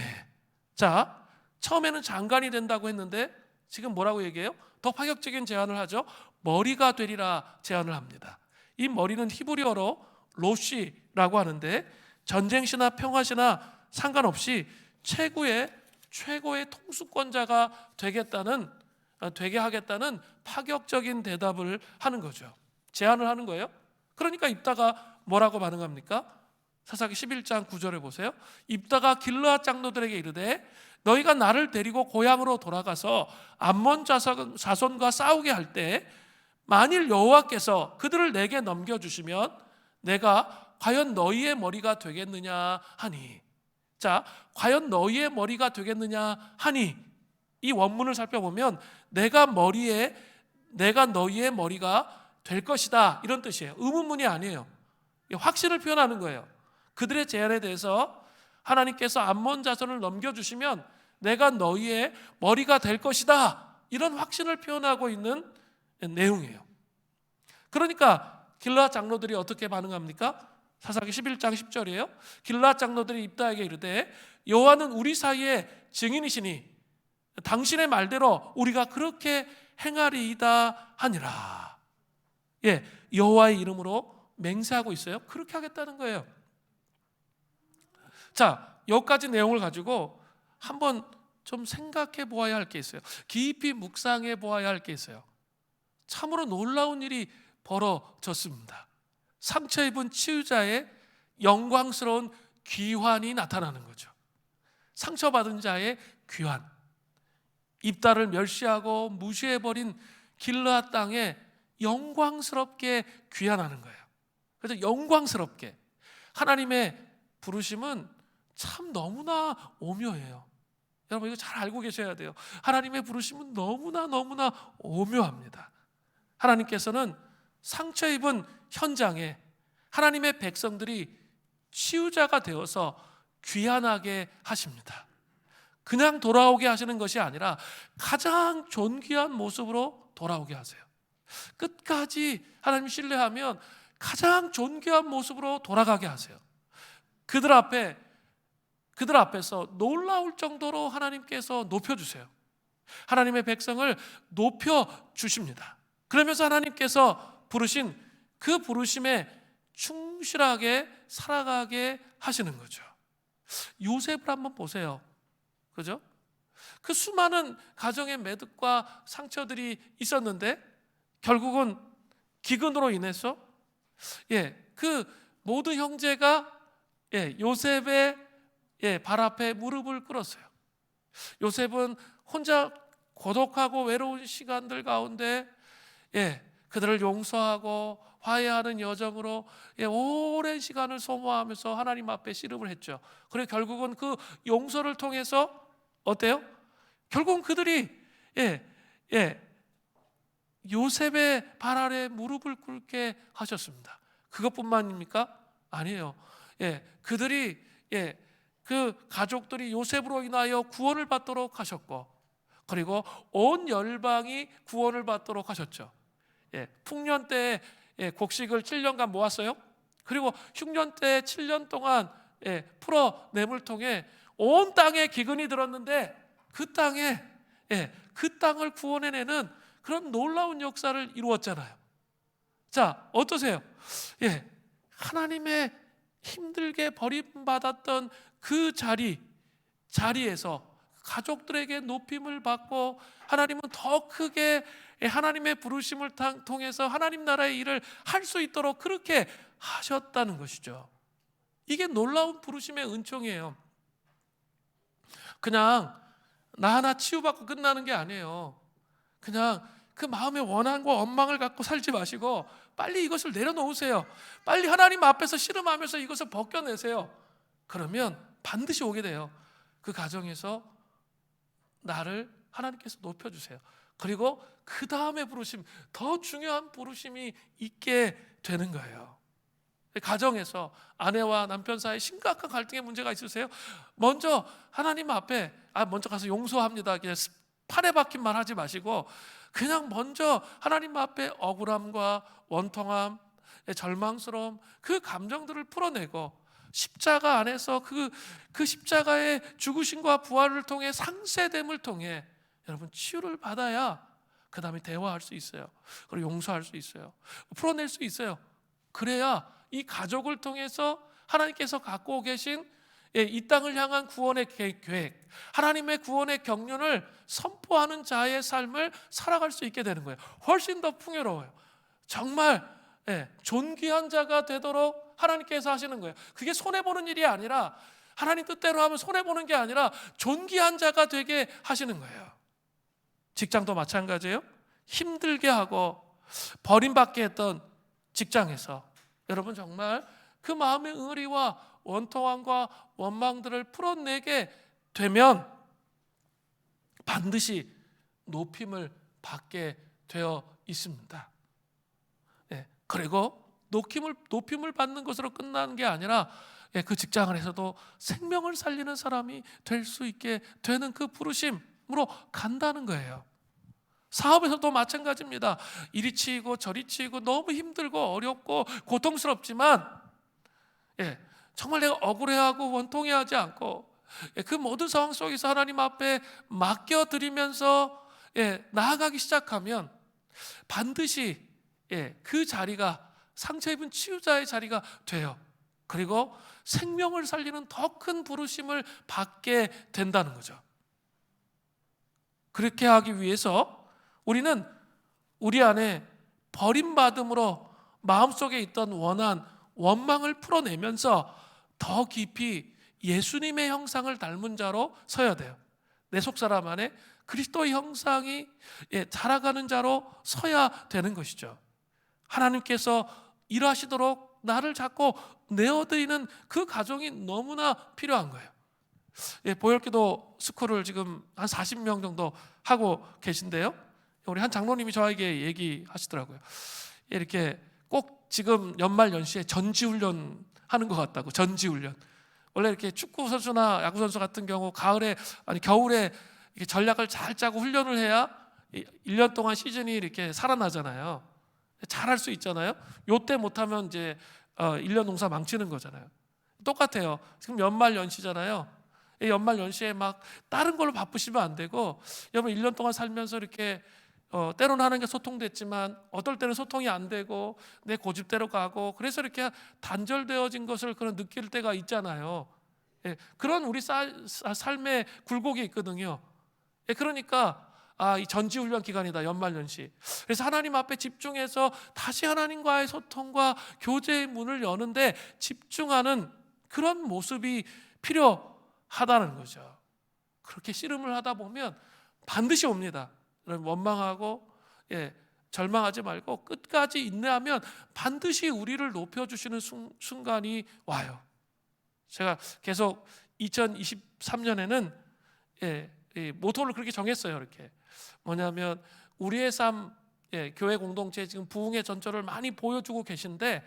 자, 처음에는 장관이 된다고 했는데 지금 뭐라고 얘기해요? 더 파격적인 제안을 하죠. 머리가 되리라 제안을 합니다. 이 머리는 히브리어로 로시라고 하는데 전쟁시나 평화시나 상관없이 최고의 통수권자가 되게 하겠다는 파격적인 대답을 하는 거죠. 제안을 하는 거예요. 그러니까 입다가 뭐라고 반응합니까? 사사기 11장 9절에 보세요. 입다가 길르앗 장로들에게 이르되 너희가 나를 데리고 고향으로 돌아가서 암몬 자손과 싸우게 할 때 만일 여호와께서 그들을 내게 넘겨주시면 내가 과연 너희의 머리가 되겠느냐 하니. 자, 과연 너희의 머리가 되겠느냐 하니, 이 원문을 살펴보면 내가 너희의 머리가 될 것이다 이런 뜻이에요. 의문문이 아니에요. 확신을 표현하는 거예요. 그들의 제안에 대해서 하나님께서 암몬 자손을 넘겨주시면 내가 너희의 머리가 될 것이다 이런 확신을 표현하고 있는 내용이에요. 그러니까 길르앗 장로들이 어떻게 반응합니까? 사사기 11장 10절이에요. 길르앗 장로들이 입다에게 이르되 여호와는 우리 사이에 증인이시니 당신의 말대로 우리가 그렇게 행하리이다 하니라. 예, 여호와의 이름으로 맹세하고 있어요. 그렇게 하겠다는 거예요. 자, 여기까지 내용을 가지고 한번 좀 생각해 보아야 할 게 있어요. 깊이 묵상해 보아야 할 게 있어요. 참으로 놀라운 일이 벌어졌습니다. 상처 입은 치유자의 영광스러운 귀환이 나타나는 거죠. 상처받은 자의 귀환. 입다를 멸시하고 무시해버린 길르앗 땅에 영광스럽게 귀환하는 거예요. 그래서 영광스럽게. 하나님의 부르심은 참 너무나 오묘해요. 여러분 이거 잘 알고 계셔야 돼요. 하나님의 부르심은 너무나 오묘합니다. 하나님께서는 상처 입은 현장에 하나님의 백성들이 치유자가 되어서 귀환하게 하십니다. 그냥 돌아오게 하시는 것이 아니라 가장 존귀한 모습으로 돌아오게 하세요. 끝까지 하나님 신뢰하면 가장 존귀한 모습으로 돌아가게 하세요. 그들 앞에서 놀라울 정도로 하나님께서 높여주세요. 하나님의 백성을 높여주십니다. 그러면서 하나님께서 부르신 그 부르심에 충실하게 살아가게 하시는 거죠. 요셉을 한번 보세요. 그죠? 그 수많은 가정의 매듭과 상처들이 있었는데 결국은 기근으로 인해서 그 모든 형제가 요셉의 발 앞에 무릎을 꿇었어요. 요셉은 혼자 고독하고 외로운 시간들 가운데 그들을 용서하고 화해하는 여정으로 오랜 시간을 소모하면서 하나님 앞에 씨름을 했죠. 그리고 결국은 그 용서를 통해서 어때요? 결국은 그들이 요셉의 발 아래 무릎을 꿇게 하셨습니다. 그것뿐만입니까? 아니에요. 그들이 그 가족들이 요셉으로 인하여 구원을 받도록 하셨고, 그리고 온 열방이 구원을 받도록 하셨죠. 풍년 때에 곡식을 7년간 모았어요. 그리고 흉년 때 7년 동안 풀어냄을 통해 온 땅에 기근이 들었는데 그 땅을 구원해내는 그런 놀라운 역사를 이루었잖아요. 자, 어떠세요? 하나님의 힘들게 버림받았던 그 자리에서 가족들에게 높임을 받고 하나님은 더 크게 하나님의 부르심을 통해서 하나님 나라의 일을 할 수 있도록 그렇게 하셨다는 것이죠. 이게 놀라운 부르심의 은총이에요. 그냥 나 하나 치유받고 끝나는 게 아니에요. 그냥 그 마음의 원한과 원망을 갖고 살지 마시고 빨리 이것을 내려놓으세요. 빨리 하나님 앞에서 씨름하면서 이것을 벗겨내세요. 그러면 반드시 오게 돼요. 그 가정에서 나를 하나님께서 높여주세요. 그리고 그 다음에 부르심, 더 중요한 부르심이 있게 되는 거예요. 가정에서 아내와 남편 사이에 심각한 갈등의 문제가 있으세요? 먼저 하나님 앞에 먼저 가서 용서합니다. 그냥 판에 박힌 말 하지 마시고 그냥 먼저 하나님 앞에 억울함과 원통함, 절망스러움, 그 감정들을 풀어내고 십자가 안에서 그 십자가의 죽으심과 부활을 통해 상세됨을 통해 여러분 치유를 받아야 그 다음에 대화할 수 있어요. 그리고 용서할 수 있어요. 풀어낼 수 있어요. 그래야 이 가족을 통해서 하나님께서 갖고 계신 이 땅을 향한 구원의 계획, 하나님의 구원의 경륜을 선포하는 자의 삶을 살아갈 수 있게 되는 거예요. 훨씬 더 풍요로워요. 정말 존귀한 자가 되도록 하나님께서 하시는 거예요. 그게 손해보는 일이 아니라, 하나님 뜻대로 하면 손해보는 게 아니라 존귀한 자가 되게 하시는 거예요. 직장도 마찬가지예요. 힘들게 하고 버림받게 했던 직장에서 여러분 정말 그 마음의 의리와 원통함과 원망들을 풀어내게 되면 반드시 높임을 받게 되어 있습니다. 그리고 높임을 받는 것으로 끝나는 게 아니라 그 직장 안에서도 생명을 살리는 사람이 될 수 있게 되는 그 부르심으로 간다는 거예요. 사업에서도 마찬가지입니다. 이리 치이고 저리 치이고 너무 힘들고 어렵고 고통스럽지만 정말 내가 억울해하고 원통해하지 않고 그 모든 상황 속에서 하나님 앞에 맡겨드리면서 나아가기 시작하면 반드시 그 자리가 상처 입은 치유자의 자리가 돼요. 그리고 생명을 살리는 더 큰 부르심을 받게 된다는 거죠. 그렇게 하기 위해서 우리는 우리 안에 버림받음으로 마음속에 있던 원망을 풀어내면서 더 깊이 예수님의 형상을 닮은 자로 서야 돼요. 내 속사람 안에 그리스도의 형상이 자라가는 자로 서야 되는 것이죠. 하나님께서 일하시도록 나를 자꾸 내어드리는 그 가정이 너무나 필요한 거예요. 보혈기도 스쿨을 지금 한 40명 정도 하고 계신데요. 우리 한 장로님이 저에게 얘기하시더라고요. 이렇게 꼭 지금 연말연시에 전지훈련 하는 것 같다고. 전지훈련. 원래 이렇게 축구 선수나 야구 선수 같은 경우 겨울에 이렇게 전략을 잘 짜고 훈련을 해야 1년 동안 시즌이 이렇게 살아나잖아요. 잘할 수 있잖아요. 요때 못하면 이제 1년 농사 망치는 거잖아요. 똑같아요. 지금 연말연시잖아요. 연말연시에 막 다른 걸로 바쁘시면 안 되고, 여러분 1년 동안 살면서 이렇게 때로는 하는 게 소통됐지만 어떨 때는 소통이 안 되고 내 고집대로 가고, 그래서 이렇게 단절되어진 것을 그런 느낄 때가 있잖아요. 그런 우리 삶의 굴곡이 있거든요. 그러니까 이 전지훈련 기간이다, 연말연시. 그래서 하나님 앞에 집중해서 다시 하나님과의 소통과 교제의 문을 여는데 집중하는 그런 모습이 필요하다는 거죠. 그렇게 씨름을 하다 보면 반드시 옵니다. 원망하고 절망하지 말고 끝까지 인내하면 반드시 우리를 높여주시는 순간이 와요. 제가 계속 2023년에는 모토를 그렇게 정했어요. 이렇게 뭐냐면 우리의 삶, 교회 공동체 지금 부흥의 전철을 많이 보여주고 계신데,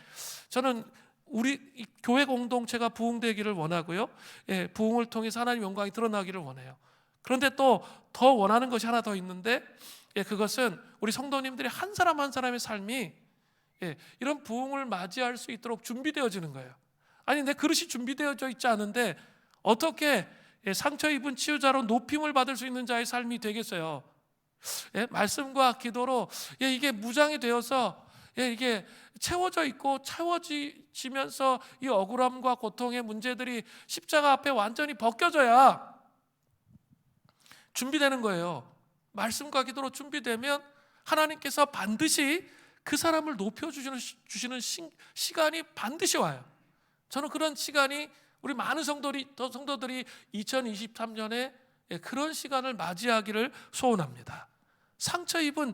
저는 우리 교회 공동체가 부흥되기를 원하고요. 부흥을 통해서 하나님 영광이 드러나기를 원해요. 그런데 또 더 원하는 것이 하나 더 있는데, 그것은 우리 성도님들이 한 사람 한 사람의 삶이 이런 부흥을 맞이할 수 있도록 준비되어지는 거예요. 아니, 내 그릇이 준비되어져 있지 않은데 어떻게 상처 입은 치유자로 높임을 받을 수 있는 자의 삶이 되겠어요? 말씀과 기도로 이게 무장이 되어서 이게 채워져 있고 채워지면서 이 억울함과 고통의 문제들이 십자가 앞에 완전히 벗겨져야 준비되는 거예요. 말씀과 기도로 준비되면 하나님께서 반드시 그 사람을 높여주시는 시간이 반드시 와요. 저는 그런 시간이 우리 많은 성도들이 2023년에 그런 시간을 맞이하기를 소원합니다. 상처 입은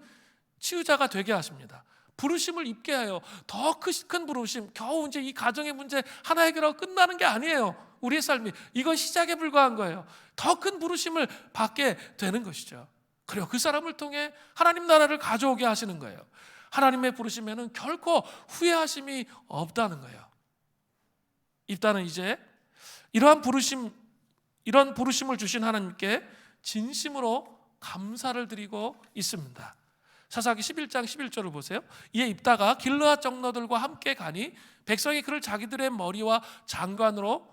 치유자가 되게 하십니다. 부르심을 입게 해요. 더 큰 부르심, 겨우 이제 이 가정의 문제 하나 해결하고 끝나는 게 아니에요. 우리의 삶이 이건 시작에 불과한 거예요. 더 큰 부르심을 받게 되는 것이죠. 그리고 그 사람을 통해 하나님 나라를 가져오게 하시는 거예요. 하나님의 부르심에는 결코 후회하심이 없다는 거예요. 일단은 이제 이런 부르심을 주신 하나님께 진심으로 감사를 드리고 있습니다. 사사기 11장 11절을 보세요. 이에 입다가 길르앗 장로들과 함께 가니 백성이 그를 자기들의 머리와 장관으로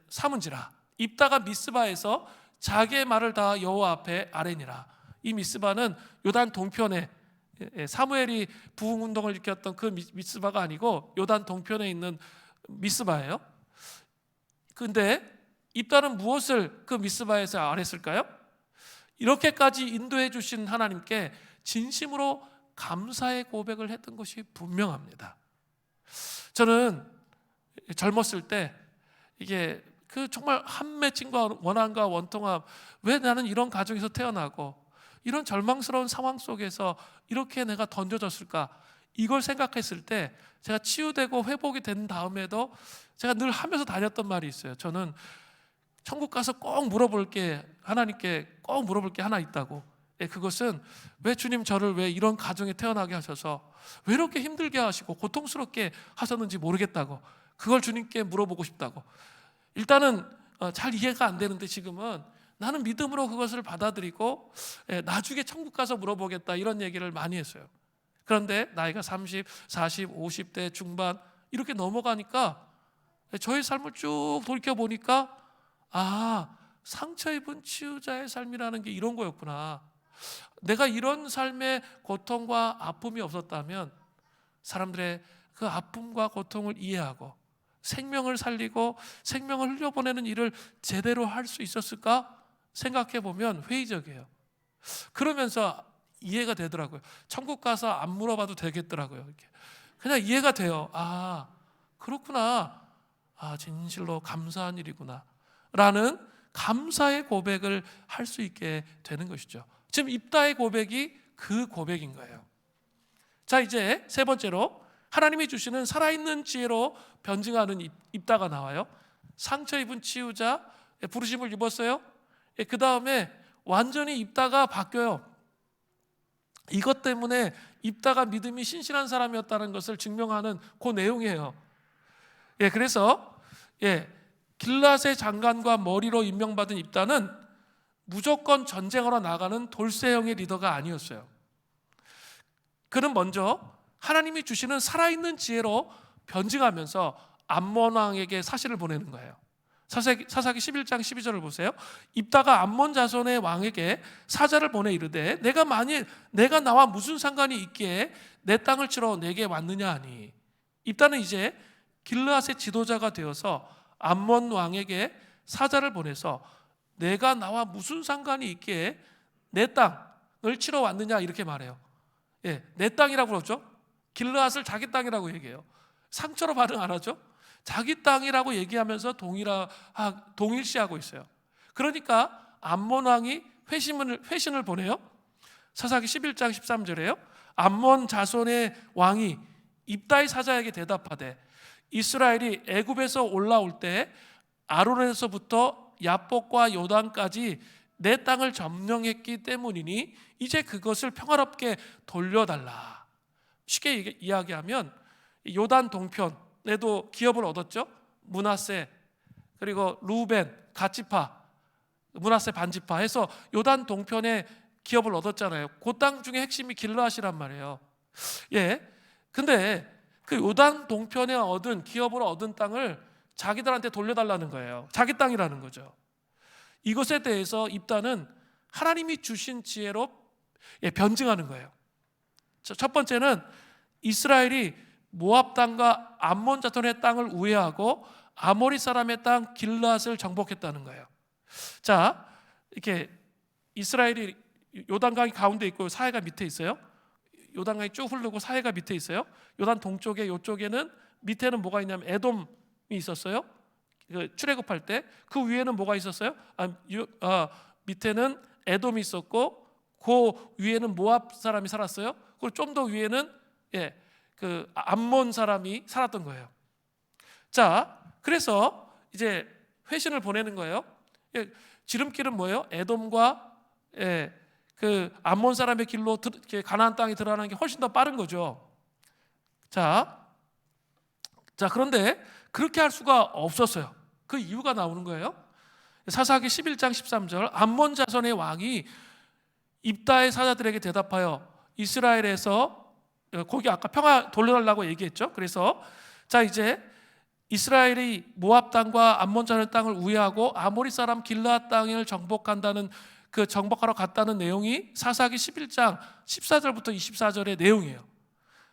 삼은지라. 입다가 미스바에서 자기의 말을 다 여호와 앞에 아뢰니라. 이 미스바는 요단 동편에 사무엘이 부흥 운동을 일으켰던 그 미스바가 아니고 요단 동편에 있는 미스바예요. 근데 입다는 무엇을 그 미스바에서 아뢰었을까요? 이렇게까지 인도해 주신 하나님께 진심으로 감사의 고백을 했던 것이 분명합니다. 저는 젊었을 때 이게 그 정말 한맺힘과 원한과 원통함, 왜 나는 이런 가정에서 태어나고 이런 절망스러운 상황 속에서 이렇게 내가 던져졌을까, 이걸 생각했을 때 제가 치유되고 회복이 된 다음에도 제가 늘 하면서 다녔던 말이 있어요. 저는 천국 가서 꼭 물어볼 게, 하나님께 꼭 물어볼 게 하나 있다고. 그것은 왜 주님 저를 왜 이런 가정에 태어나게 하셔서 왜 이렇게 힘들게 하시고 고통스럽게 하셨는지 모르겠다고. 그걸 주님께 물어보고 싶다고. 일단은 잘 이해가 안 되는데 지금은 나는 믿음으로 그것을 받아들이고 나중에 천국 가서 물어보겠다, 이런 얘기를 많이 했어요. 그런데 나이가 30, 40, 50대 중반 이렇게 넘어가니까 저의 삶을 쭉 돌이켜보니까 상처 입은 치유자의 삶이라는 게 이런 거였구나. 내가 이런 삶의 고통과 아픔이 없었다면 사람들의 그 아픔과 고통을 이해하고 생명을 살리고 생명을 흘려보내는 일을 제대로 할 수 있었을까 생각해 보면 회의적이에요. 그러면서 이해가 되더라고요. 천국 가서 안 물어봐도 되겠더라고요. 이렇게. 그냥 이해가 돼요. 그렇구나. 진실로 감사한 일이구나 라는 감사의 고백을 할 수 있게 되는 것이죠. 지금 입다의 고백이 그 고백인 거예요. 자, 이제 세 번째로 하나님이 주시는 살아있는 지혜로 변증하는 입다가 나와요. 상처 입은 치유자, 부르심을 입었어요. 그 다음에 완전히 입다가 바뀌어요. 이것 때문에 입다가 믿음이 신실한 사람이었다는 것을 증명하는 그 내용이에요. 그래서 길앗의 장관과 머리로 임명받은 입다는 무조건 전쟁하러 나가는 돌쇠형의 리더가 아니었어요. 그는 먼저 하나님이 주시는 살아있는 지혜로 변증하면서 암몬 왕에게 사실을 보내는 거예요. 사사기 11장 12절을 보세요. 입다가 암몬 자손의 왕에게 사자를 보내 이르되 내가 나와 무슨 상관이 있기에 내 땅을 치러 내게 왔느냐 하니, 입다는 이제 길르앗의 지도자가 되어서 암몬 왕에게 사자를 보내서 내가 나와 무슨 상관이 있기에 내 땅을 치러 왔느냐 이렇게 말해요. 내 땅이라고 그러죠. 길르앗을 자기 땅이라고 얘기해요. 상처로 반응 안 하죠. 자기 땅이라고 얘기하면서 동일시하고 있어요. 그러니까 암몬 왕이 회신을 보내요. 사사기 11장 13절에요. 암몬 자손의 왕이 입다의 사자에게 대답하되 이스라엘이 애굽에서 올라올 때 아론에서부터 야복과 요단까지 내 땅을 점령했기 때문이니 이제 그것을 평화롭게 돌려달라. 쉽게 이야기하면 요단 동편에도 기업을 얻었죠. 므낫세, 그리고 루벤, 갓지파, 므낫세 반지파 해서 요단 동편에 기업을 얻었잖아요. 그 땅 중에 핵심이 길르앗이란 말이에요. 근데 그 요단 동편에 기업으로 얻은 땅을 자기들한테 돌려달라는 거예요. 자기 땅이라는 거죠. 이것에 대해서 입다는 하나님이 주신 지혜로 변증하는 거예요. 첫 번째는 이스라엘이 모압 땅과 암몬 자손의 땅을 우회하고 아모리 사람의 땅 길르앗을 정복했다는 거예요. 자, 이렇게 이스라엘이 요단강이 가운데 있고 사해가 밑에 있어요. 요단강이 쭉 흐르고 사해가 밑에 있어요. 요단 동쪽에 요쪽에는 밑에는 뭐가 있냐면 에돔이 있었어요. 출애굽할 때 그 위에는 뭐가 있었어요? 밑에는 에돔이 있었고 그 위에는 모압 사람이 살았어요. 그리고 좀 더 위에는 그 암몬 사람이 살았던 거예요. 자, 그래서 이제 회신을 보내는 거예요. 지름길은 뭐예요? 에돔과 그 암몬 사람의 길로 가나안 땅에 들어가는 게 훨씬 더 빠른 거죠. 자, 그런데 그렇게 할 수가 없었어요. 그 이유가 나오는 거예요. 사사기 11장 13절 암몬 자손의 왕이 입다의 사자들에게 대답하여 이스라엘에서, 거기 아까 평화 돌려달라고 얘기했죠. 그래서 자, 이제 이스라엘이 모압 땅과 암몬 땅을 우회하고 아모리 사람 길르앗 땅을 정복한다는, 그 정복하러 갔다는 내용이 사사기 11장 14절부터 24절의 내용이에요.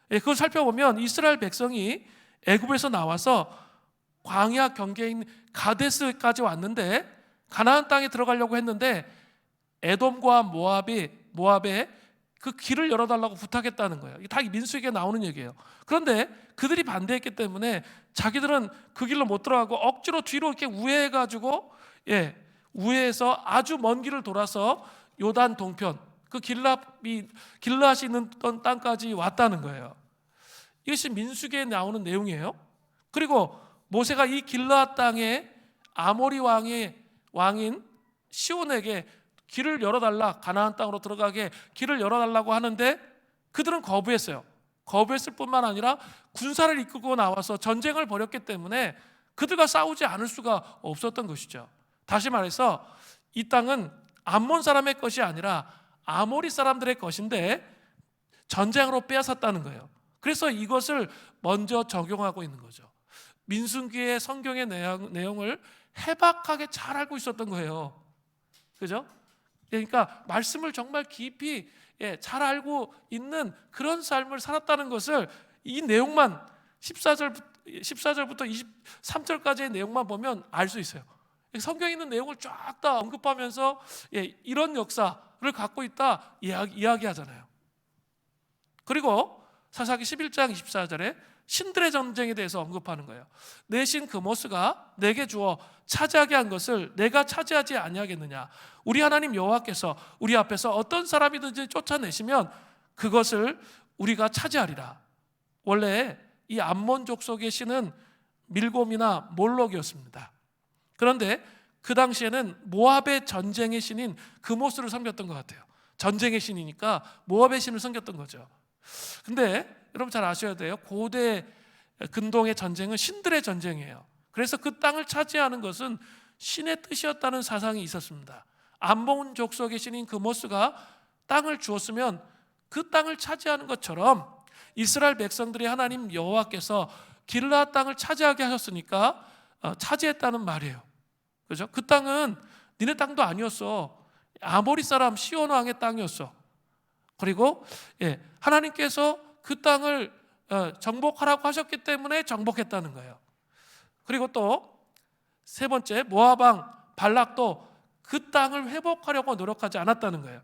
그걸 살펴보면 이스라엘 백성이 애굽에서 나와서 광야 경계인 가데스까지 왔는데, 가나안 땅에 들어가려고 했는데 에돔과 모압에 그 길을 열어달라고 부탁했다는 거예요. 이게 다 민수기에 나오는 얘기예요. 그런데 그들이 반대했기 때문에 자기들은 그 길로 못 들어가고 억지로 뒤로 이렇게 우회해가지고, 우회해서 아주 먼 길을 돌아서 요단 동편, 그 길르앗이 있는 땅까지 왔다는 거예요. 이것이 민수기에 나오는 내용이에요. 그리고 모세가 이 길르앗 땅에 아모리 왕인 시온에게 길을 열어달라, 가나안 땅으로 들어가게 길을 열어달라고 하는데 그들은 거부했어요. 거부했을 뿐만 아니라 군사를 이끌고 나와서 전쟁을 벌였기 때문에 그들과 싸우지 않을 수가 없었던 것이죠. 다시 말해서 이 땅은 암몬 사람의 것이 아니라 아모리 사람들의 것인데 전쟁으로 빼앗았다는 거예요. 그래서 이것을 먼저 적용하고 있는 거죠. 민수기의 성경의 내용을 해박하게 잘 알고 있었던 거예요. 그죠? 그러니까 말씀을 정말 깊이 잘 알고 있는 그런 삶을 살았다는 것을 이 내용만 14절부터 23절까지의 내용만 보면 알 수 있어요. 성경에 있는 내용을 쫙 다 언급하면서 이런 역사를 갖고 있다 이야기하잖아요. 그리고 사사기 11장 24절에 신들의 전쟁에 대해서 언급하는 거예요. 내 신 그모스가 내게 주어 차지하게 한 것을 내가 차지하지 아니하겠느냐. 우리 하나님 여호와께서 우리 앞에서 어떤 사람이든지 쫓아내시면 그것을 우리가 차지하리라. 원래 이 암몬 족속의 신은 밀곰이나 몰록이었습니다. 그런데 그 당시에는 모압의 전쟁의 신인 그모스를 섬겼던 것 같아요. 전쟁의 신이니까 모압의 신을 섬겼던 거죠. 근데 여러분 잘 아셔야 돼요. 고대 근동의 전쟁은 신들의 전쟁이에요. 그래서 그 땅을 차지하는 것은 신의 뜻이었다는 사상이 있었습니다. 암몬 족속의 신인 그모스가 땅을 주었으면 그 땅을 차지하는 것처럼 이스라엘 백성들이 하나님 여호와께서 길르앗 땅을 차지하게 하셨으니까 차지했다는 말이에요. 그죠? 그 땅은 니네 땅도 아니었어. 아모리 사람 시온 왕의 땅이었어. 그리고 하나님께서 그 땅을 정복하라고 하셨기 때문에 정복했다는 거예요. 그리고 또 세 번째, 모압 왕 발락도 그 땅을 회복하려고 노력하지 않았다는 거예요.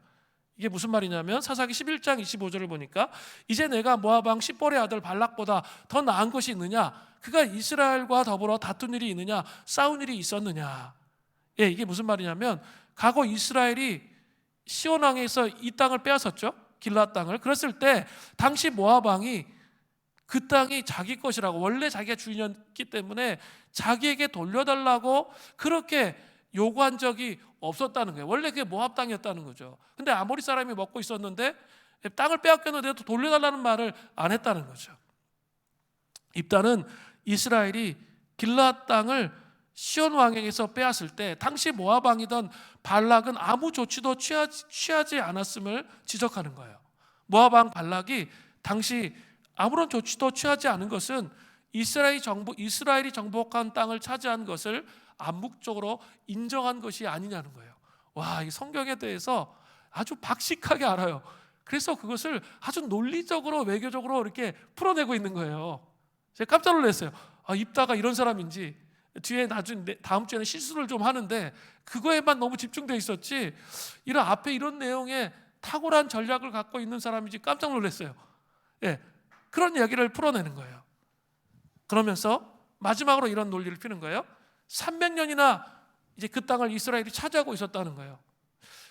이게 무슨 말이냐면 사사기 11장 25절을 보니까 이제 내가 모압 왕 십볼의 아들 발락보다 더 나은 것이 있느냐, 그가 이스라엘과 더불어 다툰 일이 있느냐, 싸운 일이 있었느냐. 이게 무슨 말이냐면 과거 이스라엘이 시온 왕에서 이 땅을 빼앗았죠. 길르앗 땅을. 그랬을 때 당시 모압 왕이 그 땅이 자기 것이라고, 원래 자기가 주인이었기 때문에 자기에게 돌려달라고 그렇게 요구한 적이 없었다는 거예요. 원래 그게 모압 땅이었다는 거죠. 근데 아모리 사람이 먹고 있었는데 땅을 빼앗겼는데 또 돌려달라는 말을 안 했다는 거죠. 입다는 이스라엘이 길르앗 땅을 시온 왕에게서 빼앗을 때 당시 모압 왕이던 발락은 아무 조치도 취하지 않았음을 지적하는 거예요. 모압 왕 발락이 당시 아무런 조치도 취하지 않은 것은 이스라엘이 정복한 땅을 차지한 것을 암묵적으로 인정한 것이 아니냐는 거예요. 와, 이 성경에 대해서 아주 박식하게 알아요. 그래서 그것을 아주 논리적으로 외교적으로 이렇게 풀어내고 있는 거예요. 제가 깜짝 놀랐어요. 입다가 이런 사람인지. 뒤에 다음 주에는 실수를 좀 하는데 그거에만 너무 집중돼 있었지, 이런 앞에 이런 내용에 탁월한 전략을 갖고 있는 사람인지 깜짝 놀랐어요. 그런 이야기를 풀어내는 거예요. 그러면서 마지막으로 이런 논리를 피는 거예요. 300년이나 이제 그 땅을 이스라엘이 차지하고 있었다는 거예요.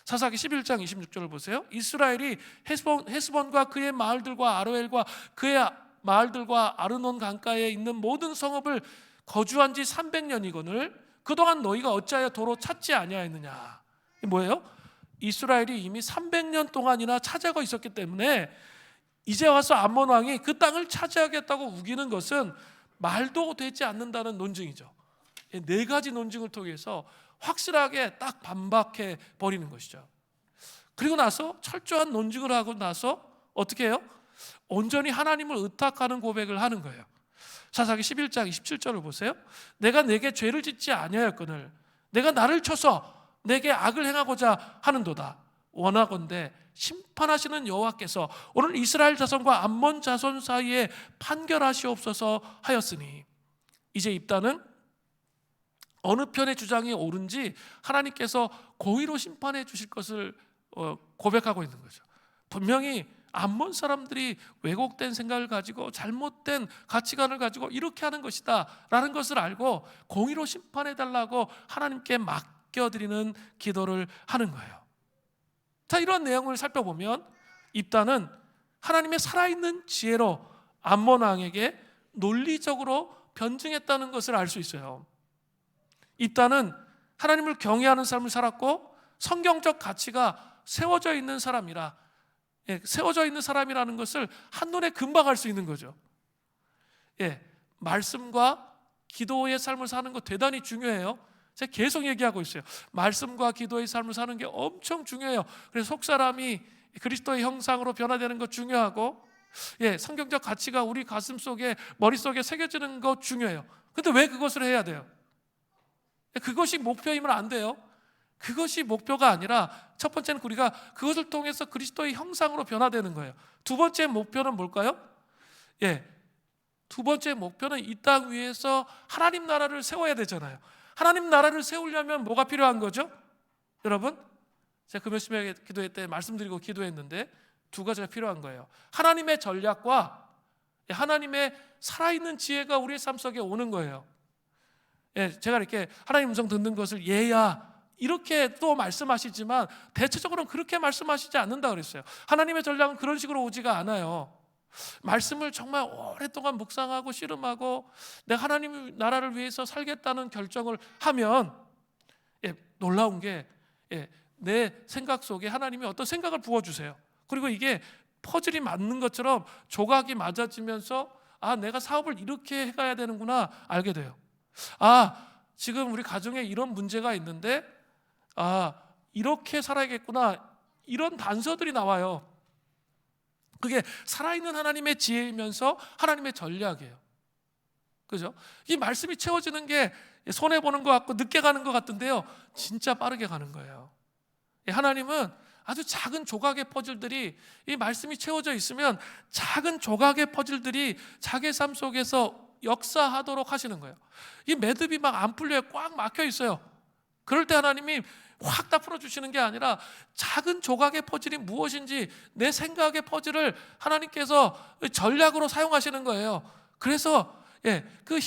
사사기 11장 26절을 보세요. 이스라엘이 헤스본과 그의 마을들과 아로엘과 그의 마을들과 아르논 강가에 있는 모든 성읍을 거주한 지 300년이거늘 그동안 너희가 어찌하여 도로 찾지 아니하였느냐. 이게 뭐예요? 이스라엘이 이미 300년 동안이나 차지하고 있었기 때문에 이제 와서 암몬 왕이 그 땅을 차지하겠다고 우기는 것은 말도 되지 않는다는 논증이죠. 네 가지 논증을 통해서 확실하게 딱 반박해 버리는 것이죠. 그리고 나서 철저한 논증을 하고 나서 어떻게 해요? 온전히 하나님을 의탁하는 고백을 하는 거예요. 사사기 11장 27절을 보세요. 내가 내게 죄를 짓지 아니하였거늘 내가 나를 쳐서 내게 악을 행하고자 하는도다. 원하건대 심판하시는 여호와께서 오늘 이스라엘 자손과 암몬 자손 사이에 판결하시옵소서 하였으니, 이제 입다는 어느 편의 주장이 옳은지 하나님께서 공의로 심판해 주실 것을 고백하고 있는 거죠. 분명히 암몬 사람들이 왜곡된 생각을 가지고 잘못된 가치관을 가지고 이렇게 하는 것이다 라는 것을 알고 공의로 심판해 달라고 하나님께 맡겨드리는 기도를 하는 거예요. 자, 이런 내용을 살펴보면 입다는 하나님의 살아있는 지혜로 암몬 왕에게 논리적으로 변증했다는 것을 알 수 있어요. 입다는 하나님을 경외하는 삶을 살았고 성경적 가치가 세워져 있는 사람이라, 세워져 있는 사람이라는 것을 한눈에 금방 알 수 있는 거죠. 말씀과 기도의 삶을 사는 거 대단히 중요해요. 제가 계속 얘기하고 있어요. 말씀과 기도의 삶을 사는 게 엄청 중요해요. 그래서 속사람이 그리스도의 형상으로 변화되는 거 중요하고, 성경적 가치가 우리 가슴 속에, 머릿속에 새겨지는 거 중요해요. 근데 왜 그것을 해야 돼요? 그것이 목표이면 안 돼요. 그것이 목표가 아니라 첫 번째는 우리가 그것을 통해서 그리스도의 형상으로 변화되는 거예요. 두 번째 목표는 뭘까요? 두 번째 목표는 이 땅 위에서 하나님 나라를 세워야 되잖아요. 하나님 나라를 세우려면 뭐가 필요한 거죠? 여러분, 제가 금요 심야 기도회 때 말씀드리고 기도했는데 두 가지가 필요한 거예요. 하나님의 전략과 하나님의 살아있는 지혜가 우리의 삶 속에 오는 거예요. 제가 이렇게 하나님 음성 듣는 것을 이렇게 또 말씀하시지만 대체적으로는 그렇게 말씀하시지 않는다 그랬어요. 하나님의 전략은 그런 식으로 오지가 않아요. 말씀을 정말 오랫동안 묵상하고 씨름하고 내가 하나님 나라를 위해서 살겠다는 결정을 하면 놀라운 게 내 생각 속에 하나님이 어떤 생각을 부어주세요. 그리고 이게 퍼즐이 맞는 것처럼 조각이 맞아지면서 내가 사업을 이렇게 해가야 되는구나 알게 돼요. 지금 우리 가정에 이런 문제가 있는데 이렇게 살아야겠구나, 이런 단서들이 나와요. 그게 살아있는 하나님의 지혜이면서 하나님의 전략이에요. 그죠? 이 말씀이 채워지는 게 손해보는 것 같고 늦게 가는 것 같은데요, 진짜 빠르게 가는 거예요. 하나님은 아주 작은 조각의 퍼즐들이, 이 말씀이 채워져 있으면 작은 조각의 퍼즐들이 자기 삶 속에서 역사하도록 하시는 거예요. 이 매듭이 막 안 풀려요. 꽉 막혀 있어요. 그럴 때 하나님이 확 다 풀어주시는 게 아니라 작은 조각의 퍼즐이 무엇인지 내 생각의 퍼즐을 하나님께서 전략으로 사용하시는 거예요. 그래서 그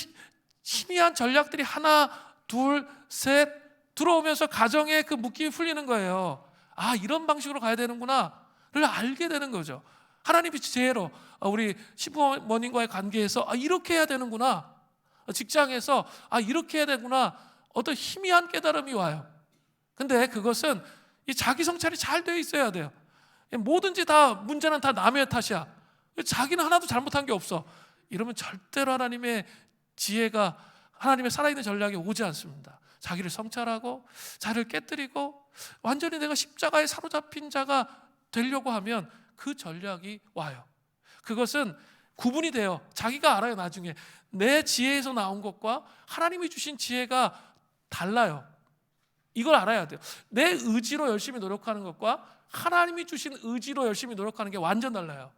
희미한 전략들이 하나, 둘, 셋 들어오면서 가정에 그 묶임이 풀리는 거예요. 이런 방식으로 가야 되는구나를 알게 되는 거죠. 하나님이 지혜로 우리 시부모님과의 관계에서 이렇게 해야 되는구나, 직장에서 이렇게 해야 되구나, 어떤 희미한 깨달음이 와요. 근데 그것은 이 자기 성찰이 잘 되어 있어야 돼요. 뭐든지 다 문제는 다 남의 탓이야, 자기는 하나도 잘못한 게 없어, 이러면 절대로 하나님의 지혜가, 하나님의 살아있는 전략이 오지 않습니다. 자기를 성찰하고 자기를 깨뜨리고 완전히 내가 십자가에 사로잡힌 자가 되려고 하면 그 전략이 와요. 그것은 구분이 돼요. 자기가 알아요. 나중에 내 지혜에서 나온 것과 하나님이 주신 지혜가 달라요. 이걸 알아야 돼요. 내 의지로 열심히 노력하는 것과 하나님이 주신 의지로 열심히 노력하는 게 완전 달라요.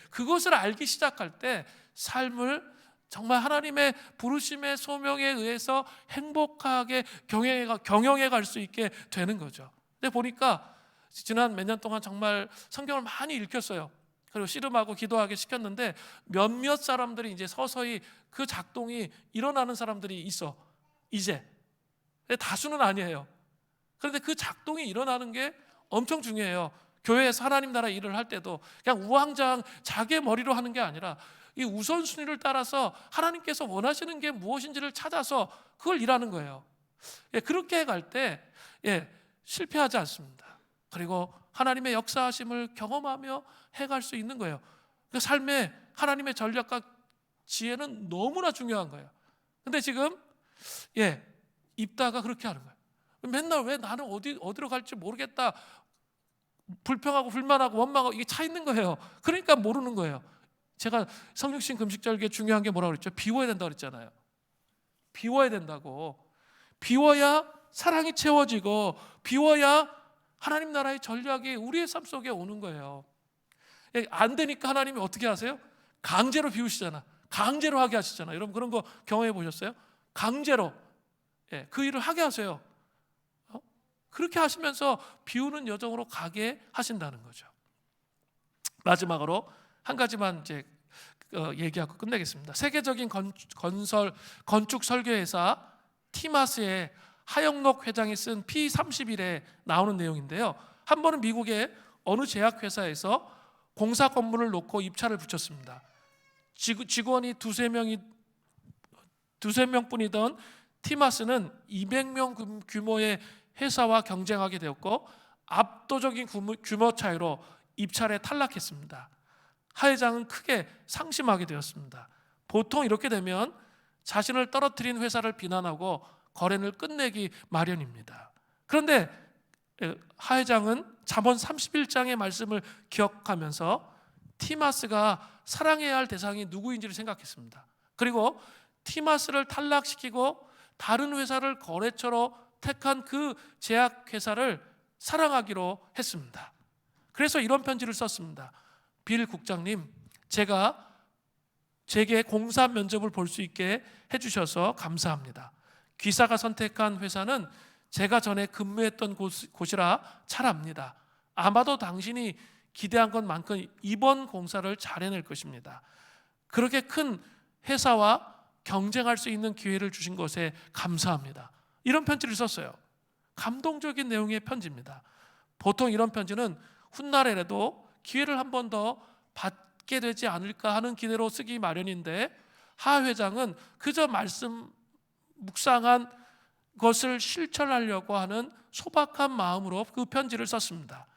그것을 알기 시작할 때 삶을 정말 하나님의 부르심의 소명에 의해서 행복하게 경영해 갈 수 있게 되는 거죠. 근데 보니까 지난 몇 년 동안 정말 성경을 많이 읽혔어요. 그리고 씨름하고 기도하게 시켰는데 몇몇 사람들이 이제 서서히 그 작동이 일어나는 사람들이 있어. 이제 다수는 아니에요. 그런데 그 작동이 일어나는 게 엄청 중요해요. 교회에서 하나님 나라 일을 할 때도 그냥 우왕좌왕 자기의 머리로 하는 게 아니라 이 우선순위를 따라서 하나님께서 원하시는 게 무엇인지를 찾아서 그걸 일하는 거예요. 그렇게 갈 때 실패하지 않습니다. 그리고 하나님의 역사하심을 경험하며 해갈 수 있는 거예요. 그 삶에 하나님의 전략과 지혜는 너무나 중요한 거예요. 근데 지금 입다가 그렇게 하는 거예요. 맨날 왜 나는 어디로 갈지 모르겠다, 불평하고 불만하고 원망하고 이게 차 있는 거예요. 그러니까 모르는 거예요. 제가 성육신 금식절기에 중요한 게 뭐라고 그랬죠? 비워야 된다고 그랬잖아요. 비워야 된다고. 비워야 사랑이 채워지고, 비워야 하나님 나라의 전략이 우리의 삶 속에 오는 거예요. 안 되니까 하나님이 어떻게 하세요? 강제로 비우시잖아. 강제로 하게 하시잖아. 여러분 그런 거 경험해 보셨어요? 강제로 그 일을 하게 하세요. 그렇게 하시면서 비우는 여정으로 가게 하신다는 거죠. 마지막으로 한 가지만 이제 얘기하고 끝내겠습니다. 세계적인 건축 설계회사 티마스의 하영록 회장이 쓴 P31에 나오는 내용인데요. 한 번은 미국의 어느 제약회사에서 공사 건물을 놓고 입찰을 붙였습니다. 직원이 두세 명뿐이던 티마스는 200명 규모의 회사와 경쟁하게 되었고, 압도적인 규모 차이로 입찰에 탈락했습니다. 하 회장은 크게 상심하게 되었습니다. 보통 이렇게 되면 자신을 떨어뜨린 회사를 비난하고 거래를 끝내기 마련입니다. 그런데 하 회장은 잠언 31장의 말씀을 기억하면서 티마스가 사랑해야 할 대상이 누구인지를 생각했습니다. 그리고 티마스를 탈락시키고 다른 회사를 거래처로 택한 그 제약회사를 사랑하기로 했습니다. 그래서 이런 편지를 썼습니다. 빌 국장님, 제게 공사 면접을 볼 수 있게 해주셔서 감사합니다. 귀사가 선택한 회사는 제가 전에 근무했던 곳이라 잘 압니다. 아마도 당신이 기대한 것만큼 이번 공사를 잘 해낼 것입니다. 그렇게 큰 회사와 경쟁할 수 있는 기회를 주신 것에 감사합니다. 이런 편지를 썼어요. 감동적인 내용의 편지입니다. 보통 이런 편지는 훗날에라도 기회를 한 번 더 받게 되지 않을까 하는 기대로 쓰기 마련인데, 하 회장은 그저 묵상한 것을 실천하려고 하는 소박한 마음으로 그 편지를 썼습니다.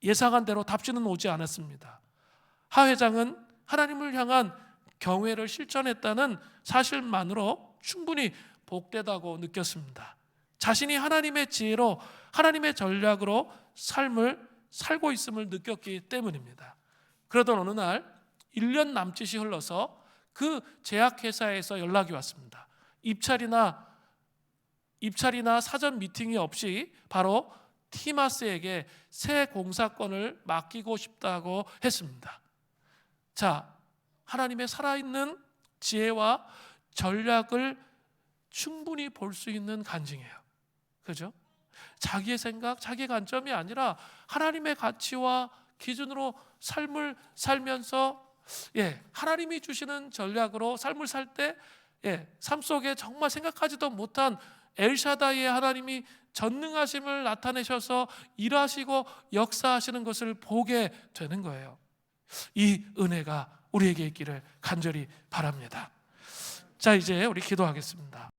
예상한 대로 답지는 오지 않았습니다. 하 회장은 하나님을 향한 경외를 실천했다는 사실만으로 충분히 복되다고 느꼈습니다. 자신이 하나님의 지혜로, 하나님의 전략으로 삶을 살고 있음을 느꼈기 때문입니다. 그러던 어느 날 1년 남짓이 흘러서 그 제약회사에서 연락이 왔습니다. 입찰이나 사전 미팅이 없이 바로 티마스에게 새 공사권을 맡기고 싶다고 했습니다. 자, 하나님의 살아있는 지혜와 전략을 충분히 볼 수 있는 간증이에요. 그죠? 자기의 생각, 자기의 관점이 아니라 하나님의 가치와 기준으로 삶을 살면서 하나님이 주시는 전략으로 삶을 살 때 삶 속에 정말 생각하지도 못한 엘샤다이의 하나님이 전능하심을 나타내셔서 일하시고 역사하시는 것을 보게 되는 거예요. 이 은혜가 우리에게 있기를 간절히 바랍니다. 자, 이제 우리 기도하겠습니다.